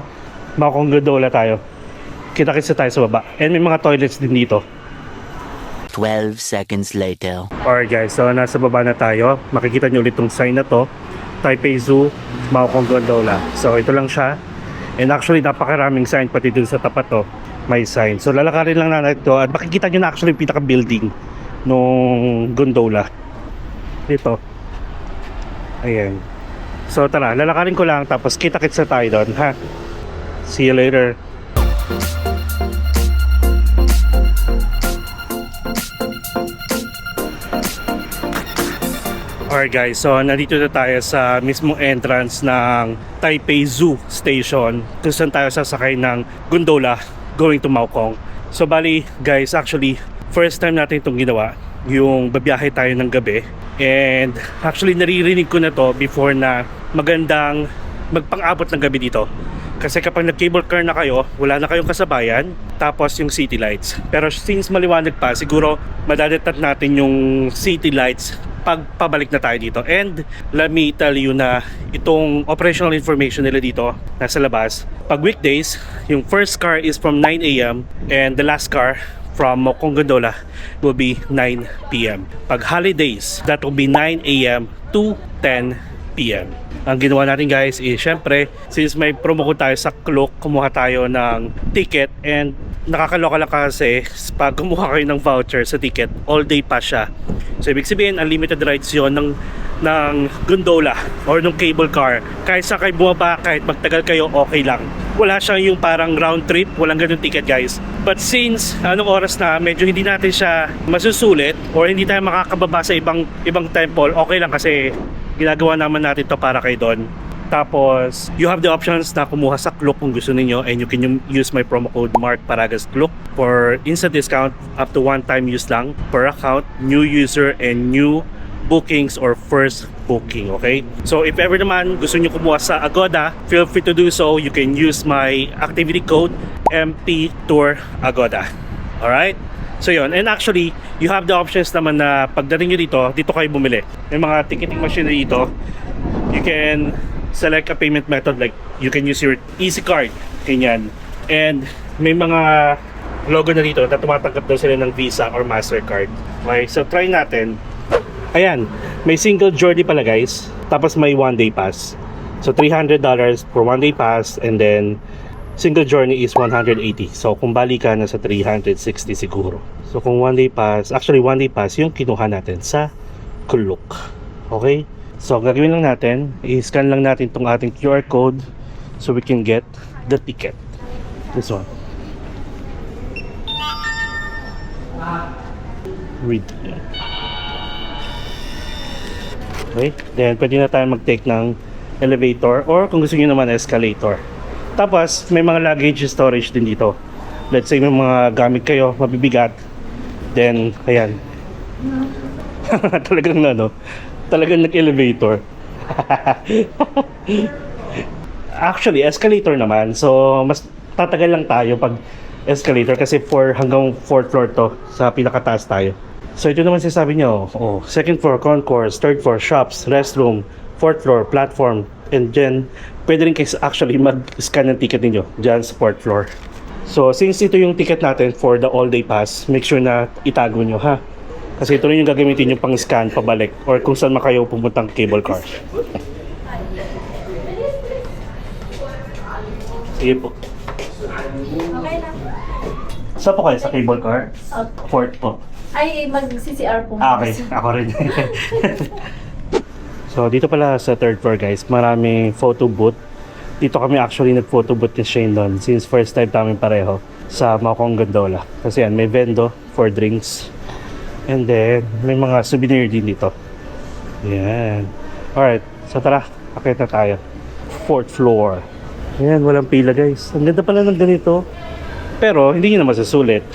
makong gondola tayo. Kita-kits tayo sa baba. And may mga toilets din dito. 12 seconds later. Alright guys, so nasa baba na tayo. Makikita nyo ulit tong sign na to. Taipei Zoo, Maokong Gondola. So ito lang siya. And actually napakaraming sign pati dun sa tapat to. May sign. So lalakarin lang natin ito. At makikita nyo na actually yung pinaka-building nung gondola. Dito. Ayan. So tara, lalakarin ko lang tapos kita-kits na tayo doon, ha? See you later. Alright guys, so nandito na tayo sa mismong entrance ng Taipei Zoo Station, kung saan tayo sasakay ng gondola going to Maokong. So bali guys, actually first time natin itong ginawa, yung babiyahe tayo ng gabi. And actually naririnig ko na to before na magandang magpang-abot ng gabi dito. Kasi kapag nag-cable car na kayo, wala na kayong kasabayan, tapos yung city lights. Pero since maliwanag pa, siguro madadetect natin yung city lights pag pabalik na tayo dito. And let me tell you na itong operational information nila dito, nasa labas. Pag weekdays, yung first car is from 9 AM and the last car from Maokong Gondola will be 9 PM. Pag holidays, that will be 9 AM to 10 PM. Ang ginawa natin guys is syempre, since may promo code tayo sa Klook, kumuha tayo ng ticket, and nakakaloka lang kasi pag kumuha kayo ng voucher sa ticket, all day pa siya. So ibig sabihin, unlimited rides yun ng gondola or ng cable car. Kahit sa kayo bumaba, kahit magtagal kayo, okay lang. Wala siyang yung parang round trip, walang ganun ticket guys. But since anong oras na, medyo hindi natin siya masusulit or hindi tayo makakababa sa ibang temple, okay lang kasi ginagawa naman natin to para kayo doon. Tapos, you have the options na kumuha sa Klook kung gusto niyo, and you can use my promo code MarkParagasKlook for instant discount up to one-time use lang per account, new user, and new bookings or first booking, okay? So, if ever naman gusto niyo kumuha sa Agoda, feel free to do so. You can use my activity code MPTourAgoda. Alright? So yun, and actually, you have the options naman na pagdating nyo dito kayo bumili. May mga ticketing machine dito. You can select a payment method, like you can use your Easy Card, ganyan. And may mga logo na dito na tumatanggap daw sila ng Visa or Mastercard. Okay, so try natin. Ayan, may single journey pala guys. Tapos may one day pass. So $300 for one day pass, and then single journey is 180. So kung bali ka na sa 360 siguro. So kung one day pass, actually one day pass yung kinuha natin sa Klook. Okay? So ang gagawin lang natin, i-scan lang natin tong ating QR code so we can get the ticket. This one. Read. Okay? Then pwede na tayo mag-take ng elevator or kung gusto niyo naman escalator. Tapos may mga luggage storage din dito. Let's say may mga gamit kayo mabibigat. Then ayan. Talagang talagang nag-elevator. Actually, escalator naman. So mas tatagal lang tayo pag escalator kasi hanggang 4th floor to, sa pinakataas tayo. So ito naman sinasabi nyo, second floor concourse, third floor shops, restroom, 4th floor platform, and then pwede rin kayo actually mag-scan ng ticket niyo dyan sa 4th floor. So since ito yung ticket natin for the all day pass, make sure na itago nyo ha, kasi ito rin yung gagamitin nyo pang scan pabalik or kung saan kayo pumuntang cable car. Sige po. Okay na. Saan po kayo? Sa cable car? 4th po. Ay, mag-CCR po. Okay, ako rin. So dito pala sa 3rd floor guys, maraming photo booth. Dito kami actually nag-photo booth ni Shane doon since first time namin pareho sa Maokong Gondola. Kasi yan, may vendo for drinks. And then, may mga souvenir din dito. Yan. Alright, so tara, akit na tayo. 4th floor. Ayan, walang pila guys. Ang ganda pala ng ganito. Pero, hindi nyo na masusulit.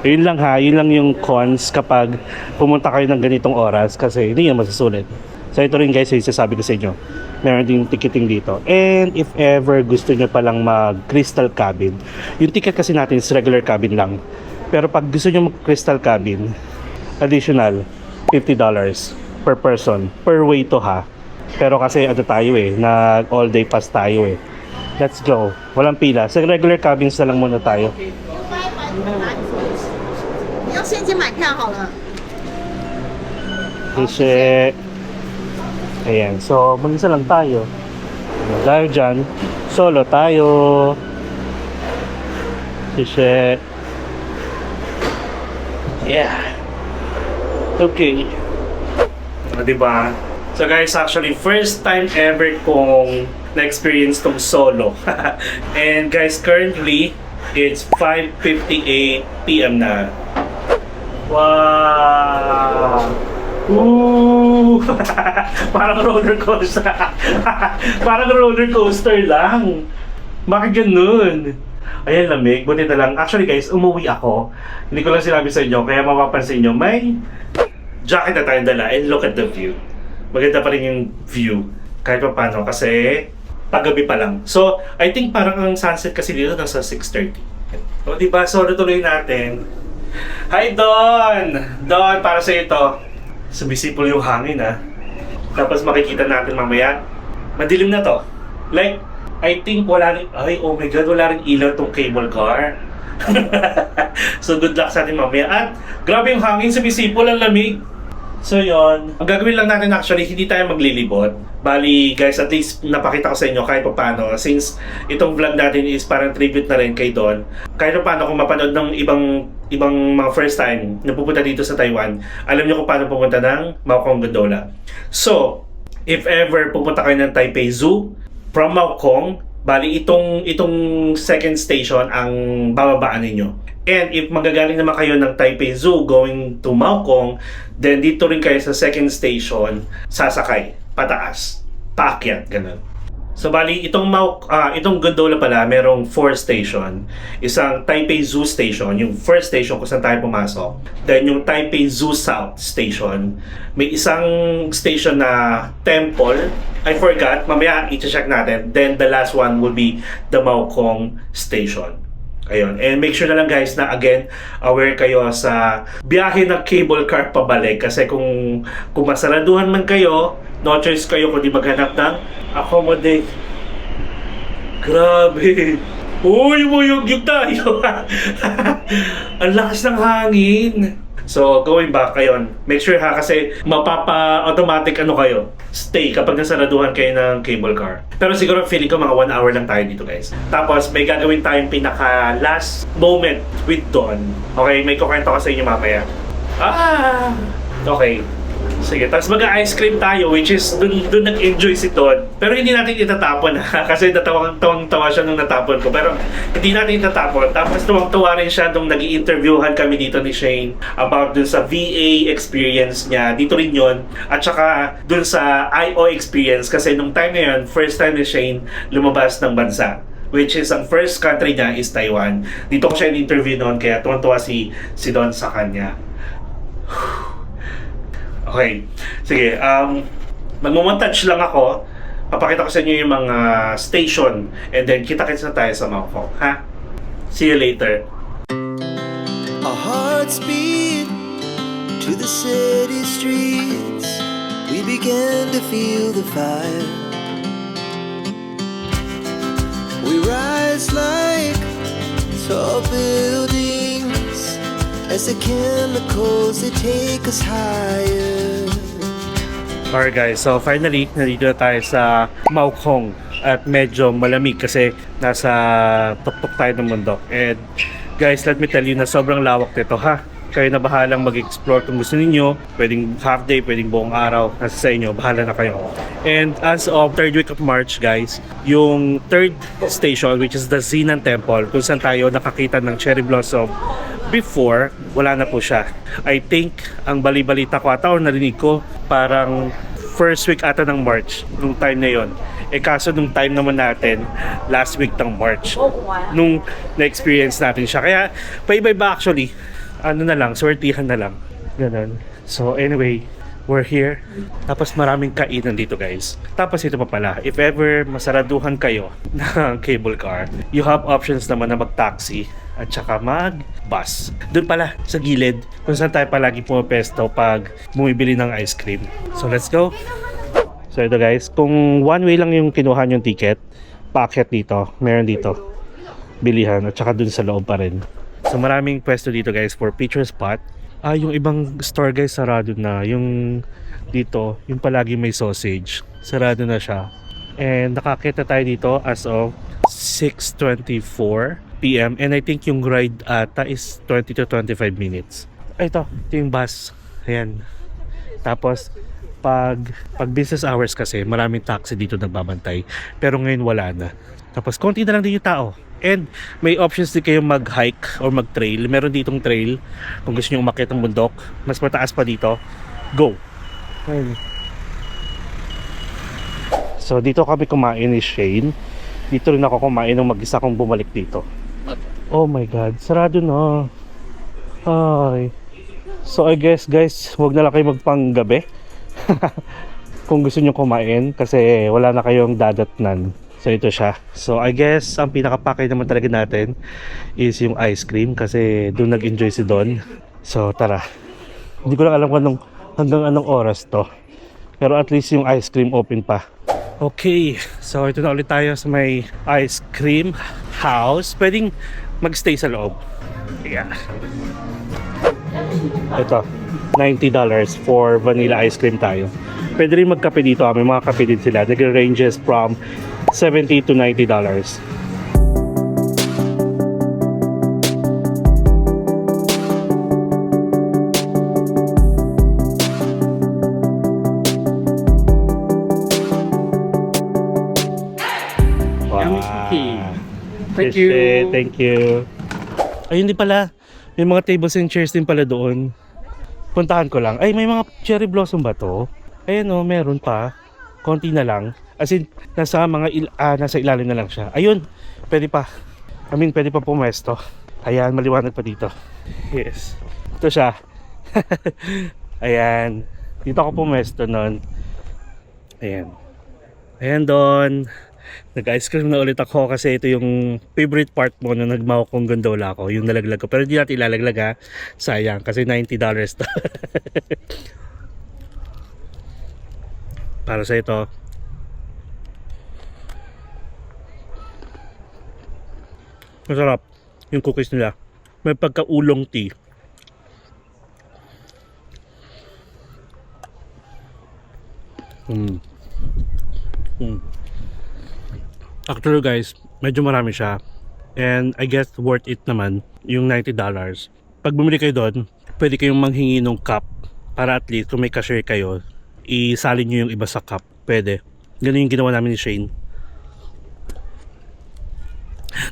Yun lang ha, yun lang yung cons kapag pumunta kayo ng ganitong oras kasi hindi nyo masusulit. So ito rin guys, yung sasabi ko sa inyo. Meron din ticketing dito. And if ever gusto nyo palang mag-crystal cabin, yung ticket kasi natin is regular cabin lang. Pero pag gusto nyo mag-crystal cabin, additional $50 per person, per way to ha. Pero kasi tayo nag all day pass tayo Let's go. Walang pila. Sa regular cabins na lang muna tayo. 你要现金买票好了。 Kasi, ayan. So, mag-isa lang tayo. Tayo dyan. Solo tayo. Kasi, yeah. Okay. Diba? So guys, actually, first time ever kong na-experience tong solo. And guys, currently, it's 5:58 PM na. Wow! Ooh! Parang roller coaster. Parang roller coaster lang. Bakit ganun? Ayan, lamig. Buti na lang. Actually guys, umuwi ako. Hindi ko lang sinabi sa inyo. Kaya mapapansin nyo, may jacket na tayong dala. And look at the view. Maganda pa rin yung view. Kahit pa paano. Kasi paggabi pa lang. So, I think parang ang sunset kasi dito nasa 6:30. O diba? So, tuloy natin. Hi, Don! Don, para sa ito. Sumisipol yung hangin, ha? Tapos makikita natin mamaya. Madilim na to. Like, I think wala rin... Ay, oh my God, wala rin ilaw tong cable car. So, good luck sa atin mamaya. At, grabe yung hangin, sumisipol, ang lamig. So yon, ang gagawin lang natin actually, hindi tayo maglilibot. Bali guys, at least napakita ko sa inyo kahit pa paano. Since itong vlog natin is parang tribute na rin kay Don. Kahit pa paano kung mapanood ng ibang mga first time na pupunta dito sa Taiwan, alam nyo kung paano pupunta ng Maokong Gondola. So, if ever pupunta kayo ng Taipei Zoo, from Maokong, bali itong second station ang bababaan ninyo. And if magagaling naman kayo ng Taipei Zoo going to Maokong, then dito rin kayo sa second station, sasakay, pataas, paakyat, ganun. So bali, itong gondola pala, merong 4 station. Isang Taipei Zoo station, yung first station kung saan tayo pumasok. Then yung Taipei Zoo South station. May isang station na temple, I forgot, mamaya i-check natin. Then the last one will be the Maokong station. Ayun. And make sure na lang guys na again, aware kayo sa biyahe ng cable car pabalik. Kasi kung masaraduhan man kayo, no choice kayo kundi maghanap ng accommodate. Grabe. Uy, muyog tayo. Ang lakas ng hangin. So, going back, ayun, make sure ha, kasi mapapa-automatic kayo, stay kapag nasaraduhan kayo ng cable car. Pero siguro feeling ko mga 1 hour lang tayo dito, guys. Tapos, may gagawin tayong pinaka-last moment with Don. Okay, may kukwento ko sa inyo mamaya. Okay. Sige, tapos mag-ice cream tayo, which is dun nag-enjoy si Don. Pero hindi natin itatapon ha, kasi tawang-tawa siya nung natapon ko. Pero hindi natin itatapon. Tapos tuwang-tuwa rin siya nung nag-i-interviewhan kami dito ni Shane about dun sa VA experience niya. Dito rin yun. At saka dun sa IO experience, kasi nung time na yun, first time ni Shane lumabas ng bansa. Which is, ang first country niya is Taiwan. Dito ko siya in-interview noon, kaya tuwang-tuwa si Don sa kanya. Okay. Sige, magmumontage lang ako. Papakita ko sa inyo yung mga station and then kita-kits na tayo sa Mangkok, ha? See you later. Our hearts beat to the city streets. We began to feel the fire. We rise like tall buildings as the chemicals, they take us higher. Alright guys, so finally, nandito na tayo sa Maukhong at medyo malamig kasi nasa tuktok tayo ng mundo. And guys, let me tell you na sobrang lawak nito ha. Kayo na bahalang mag-explore kung gusto ninyo. Pwedeng half day, pwedeng buong araw. Nasa sa inyo, bahala na kayo. And as of 3rd week of March guys, yung 3rd station, which is the Zinan Temple, kung saan tayo nakakita ng cherry blossom before, wala na po siya. I think, ang bali-balita ko ata o narinig ko, parang first week ata ng March, nung time na yon. Kaso nung time naman natin, last week ng March, nung na-experience natin siya. Kaya, paiba-iba actually, ano na lang, swertihan na lang. Ganun. So anyway, we're here. Tapos maraming kainan dito guys. Tapos ito pa pala, if ever masaraduhan kayo ng cable car, you have options naman na mag-taxi at saka mag-bus. Doon pala, sa gilid, kung saan tayo palagi pumapesto pag bumibili ng ice cream. So let's go! So ito guys, kung one way lang yung kinuha yung ticket, paakyat dito, meron dito, bilihan at saka dun sa loob pa rin. So maraming pwesto dito guys for picture spot. Yung ibang store guys sarado na. Yung dito, yung palagi may sausage, sarado na siya. And nakakita tayo dito as of 6:24 PM and I think yung ride ata is 20 to 25 minutes. Ito yung bus. Ayan. Tapos pag business hours kasi maraming taxi dito nagbabantay. Pero ngayon wala na. Tapos konti na lang din yung tao. And may options din kayong mag-hike or mag-trail. Meron ditong trail kung gusto nyo umakyat ng bundok. Mas mataas pa dito. Go! Ayun. So dito kami kumain ni Shane. Dito rin ako kumain nung mag-isa kong bumalik dito. Oh my god, sarado na. Ay. So I guess guys, huwag na lang kayo magpanggabi. Kung gusto nyo kumain kasi wala na kayong dadatnan. So ito siya. So I guess ang pinaka-package naman talaga natin is yung ice cream kasi doon nag-enjoy si Don. So tara. Hindi ko lang alam kung hanggang anong oras to. Pero at least yung ice cream open pa. Okay. So ito na ulit tayo sa may ice cream house. Pwedeng magstay sa loob. Yeah. Ito. $90 for vanilla ice cream tayo. Pwede rin magkape dito. May mga kape din sila. Nag-ranges from $70 to $90. Yummy cookie. Thank you. Thank you. Ayun din pala. May mga tables and chairs din pala doon. Puntahan ko lang. Ay, may mga cherry blossom ba to? Ayun o, meron pa. Konti na lang. As in, nasa ilalim na lang siya. Ayun, pwede pa. Pwede pa pumesto. Ayan, maliwanag pa dito. Yes. Ito siya. Ayan. Dito ako pumesto nun. Ayan. Ayan doon. Nag-ice cream na ulit ako kasi ito yung favorite part mo na nagmawakong gondola ako. Yung nalaglag ko. Pero di natin ilalaglag ha. Sayang. Kasi $90 to. Para sa ito. Masarap yung cookies nila. May pagka-oolong tea. Actually guys, medyo marami siya. And I guess worth it naman yung $90. Pag bumili kayo doon, pwede kayong manghingi ng cup para at least kung may cashier kayo, isalin nyo yung iba sa cup. Pwede. Ganun yung ginawa namin ni Shane.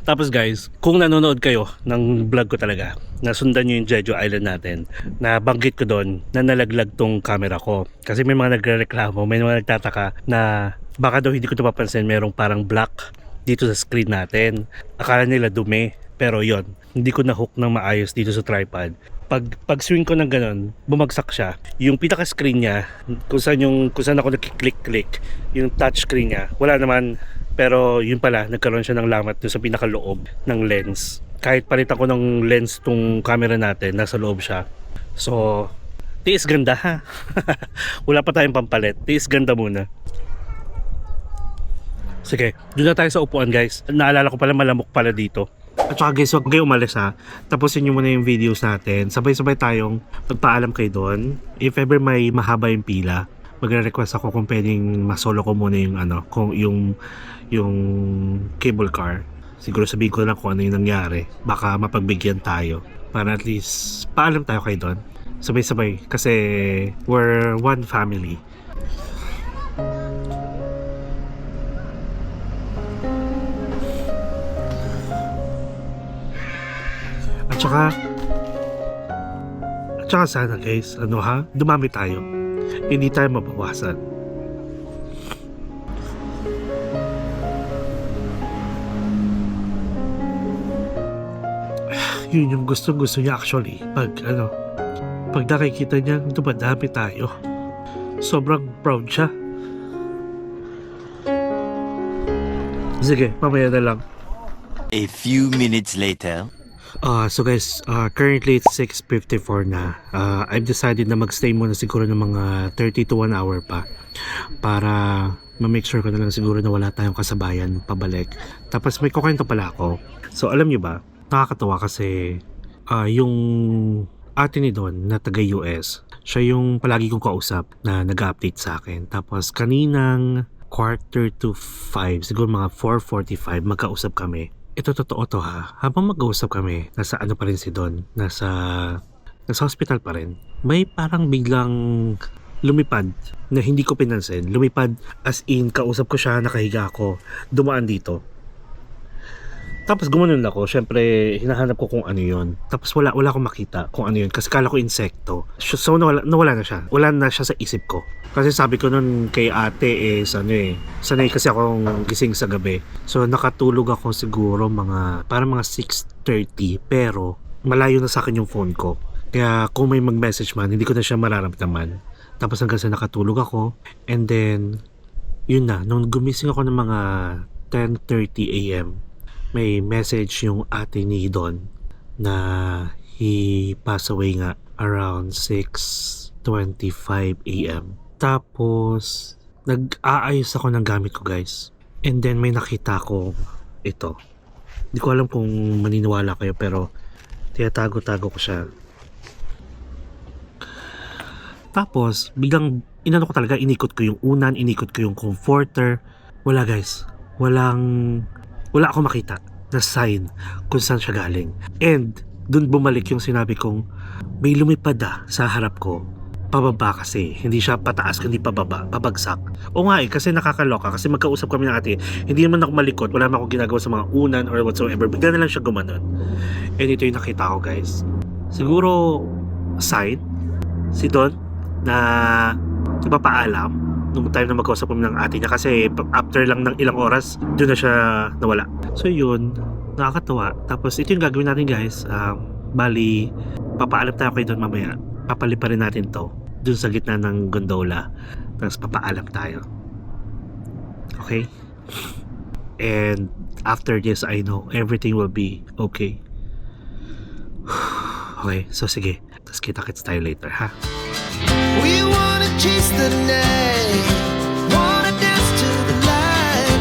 Tapos guys, kung nanonood kayo ng vlog ko talaga, nasundan nyo yung Jeju Island natin, na banggit ko doon na nalaglag tong camera ko. Kasi may mga nagre-reklamo, may mga nagtataka na baka daw hindi ko ito papansin, merong parang black dito sa screen natin. Akala nila dumi, pero yon, hindi ko na-hook ng maayos dito sa tripod. Pag swing ko ng ganun, bumagsak siya. Yung pinaka screen niya, kung saan ako nagki-click-click, yung touch screen niya, wala naman. Pero yun pala, nagkaroon siya ng lamat doon sa pinakaloob ng lens. Kahit palitan ko ng lens tong camera natin, nasa loob siya. So, tiis ganda ha. Wala pa tayong pampalit. Tiis ganda muna. Sige, doon na tayo sa upuan guys. Naalala ko pala malamok pala dito. At saka guys, huwag kayo umalis ha. Tapusin nyo muna yung videos natin. Sabay-sabay tayong magpaalam kayo doon. If ever may mahaba yung pila, magre-request ako kung pwedeng masolo ko muna yung kung yung cable car. Siguro sabihin ko lang kung ano yung nangyari. Baka mapagbigyan tayo. Para at least paalam tayo kayo doon. Sabay-sabay. Kasi we're one family. At saka sana guys, dumami tayo. Hindi tayo mabawasan. Yun yung gusto niya actually. Pag nakikita niya, dumadami tayo. Sobrang proud siya. Sige, mamaya na lang. A few minutes later. So guys, currently it's 6:54 na. I've decided na magstay muna siguro ng mga 30 to 1 hour pa para ma-make sure ko na lang siguro na wala tayong kasabayan pabalik. Tapos may kukwento pala ako. So alam nyo ba, nakakatawa kasi yung ate ni Don na taga US, siya yung palagi kong kausap na nag-update sa akin. Tapos kaninang 4:45, siguro mga 4:45, magkausap kami. Ito totoo to ha. Habang mag-uusap kami, nasa pa rin si Don. Nasa hospital pa rin. May parang biglang lumipad na hindi ko pinansin. Lumipad as in, kausap ko siya, nakahiga ako. Dumaan dito. Tapos gumanon ako. Syempre, hinahanap ko kung ano yun. Tapos wala akong makita kung ano yun. Kasi kala ko insekto. So nawala na siya. Wala na siya sa isip ko. Kasi sabi ko nun kay ate sanay kasi akong gising sa gabi. So nakatulog ako siguro parang mga 6:30. Pero malayo na sa akin yung phone ko. Kaya kung may mag-message man, hindi ko na siya mararamdaman. Tapos hanggang sa nakatulog ako. And then, yun na. Nung gumising ako ng mga 10:30 a.m., may message yung ate ni Don na he passed away nga around 6:25 a.m. Tapos nag-aayos ako ng gamit ko guys, and then may nakita ko ito. Hindi ko alam kung maniniwala kayo pero tinatago-tago ko siya. Tapos biglang inikot ko yung unan, inikot ko yung comforter. Wala guys, wala akong makita na sign kung saan siya galing. And dun bumalik yung sinabi kong may lumipad sa harap ko. Pababa kasi, hindi siya pataas kundi pababa, pabagsak. O nga kasi nakakaloka kasi magkausap kami ng ate. Hindi naman ako malikot, wala naman ako ginagawa sa mga unan or whatsoever. Bigla na lang siya gumanon. And ito yung nakita ko guys. Siguro sign si Don na ipapaalam nung time na magkausap kami ng ate niya kasi after lang ng ilang oras doon na siya nawala. So yun, nakakatawa. Tapos ito yung gagawin natin guys. Bali, papaalam tayo kayo doon mamaya. Papaliparin natin to doon sa gitna ng gondola. Tapos papaalam tayo. Okay? And after this, I know everything will be okay. Okay, so sige. Tapos kita-kits tayo later ha. We wanna chase the night, wanna dance to the light,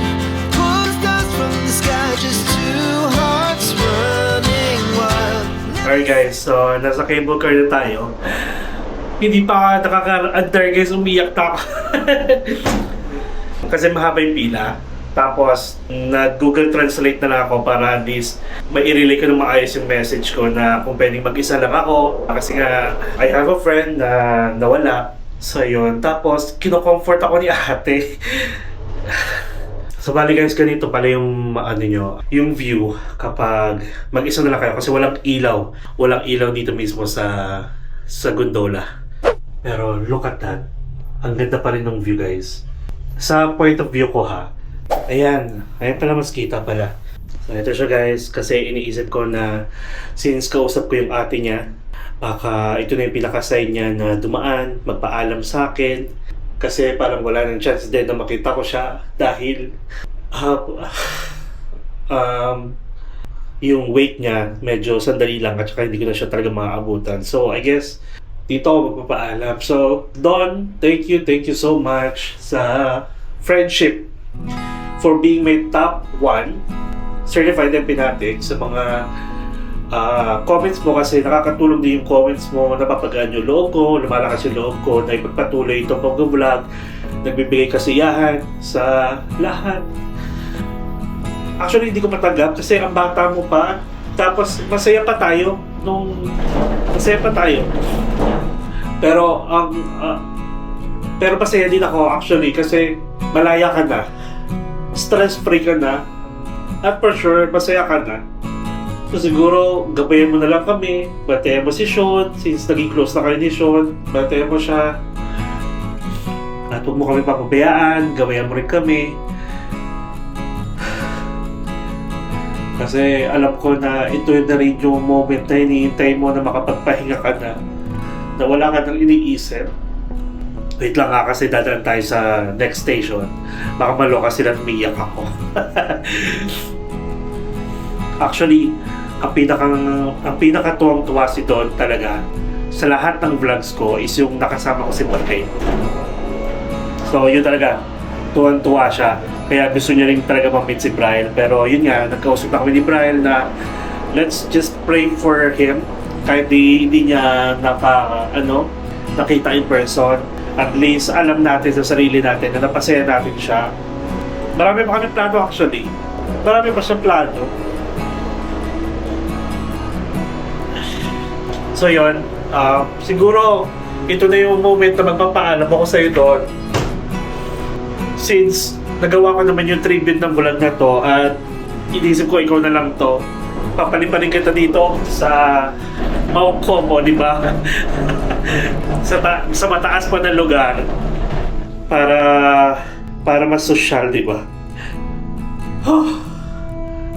pull stars from the sky, just two hearts running wild. Alright guys, so nasa cable car na tayo. Hindi pa nakaka-antay guys, umiyak na ako. Kasi mahaba yung pila. Tapos, nag-Google Translate na lang ako para at least mai-relay ko na maayos yung message ko na kung pwedeng mag-isa lang ako. Kasi nga, I have a friend na nawala. So, yun. Tapos, kinocomfort ako ni ate. So, bali guys, ganito pala yung yung view kapag mag-isa na lang kayo. Kasi walang ilaw. Walang ilaw dito mismo sa gondola. Pero, look at that. Ang ganda pa rin ng view, guys. Sa point of view ko, ha. Ayan pala mas kita pala. So ito siya guys, kasi iniisip ko na since kausap ko yung ate niya, baka ito na yung pinaka-sign niya na dumaan, magpaalam sa akin. Kasi parang wala nang chance din na makita ko siya dahil yung wait niya medyo sandali lang at saka hindi ko na siya talaga maaabutan. So I guess dito ako magpapaalam. So Don, thank you so much sa friendship, for being my top 1 certified empinatic sa mga comments mo, kasi nakakatulong din yung comments mo, napapagaan yung loob ko, lumalakas yung loob ko na ipagpatuloy itong pag-vlog, nagbibigay kasiyahan sa lahat. Actually hindi ko matanggap kasi ang bata mo pa, tapos masaya pa tayo pero pero masaya din ako actually kasi malaya ka na, stress-free ka na, at for sure, masaya ka na. So siguro, gabayan mo na lang kami, bantayan mo si Sean, since naging close na kayo ni Sean, bantayan mo siya. At huwag mo kami papabayaan, gabayan mo rin kami. Kasi alam ko na ito na rin yung moment na hinihintay mo na makapagpahinga ka na wala ka nang iniisip. Wait lang nga kasi dadaan tayo sa next station. Baka maloka sila at umiiyak ako. Actually, ang pinakatuwang-tuwa si Don talaga sa lahat ng vlogs ko is yung nakasama ko si Marquez. So yun talaga, tuwang-tuwa siya. Kaya gusto niya rin talaga ma-meet si Brian. Pero yun nga, nagkausap na kami ni Brian na let's just pray for him. Kahit hindi niya nakita in person. At least alam natin sa sarili natin na napasaya natin siya. Marami pa kami plano actually. Marami pa siyang plano. So yun, siguro ito na yung moment na magpapaalam ako sa'yo doon. Since nagawa ko naman yung tribute ng bulan na to at inisip ko ikaw na lang to, papaliparin kita dito sa Mount Como, di ba? sa mataas pa na lugar para mas social, di ba?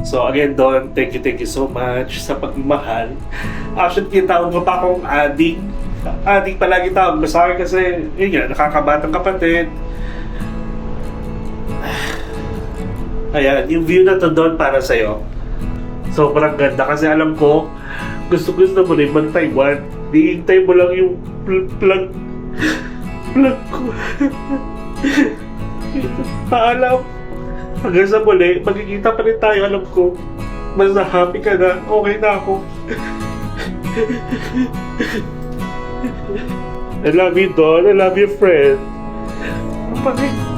So again Don, thank you so much sa pagmamahal. Actually, tinatawag mo pa akong adik. Adik palagi tawag mo sa akin kasi yun nga, nakakabatang kapatid. Ayan, yung view na to Don para sa'yo. Sobrang ganda kasi alam ko gusto mo rin mag-Taiwan. Diintay mo lang yung plug ko. Paalam. Hanggang sa muli, magkikita pa rin tayo, alam ko. Basta happy ka na, okay na ako. I love you, Don. I love you, friend. Bye.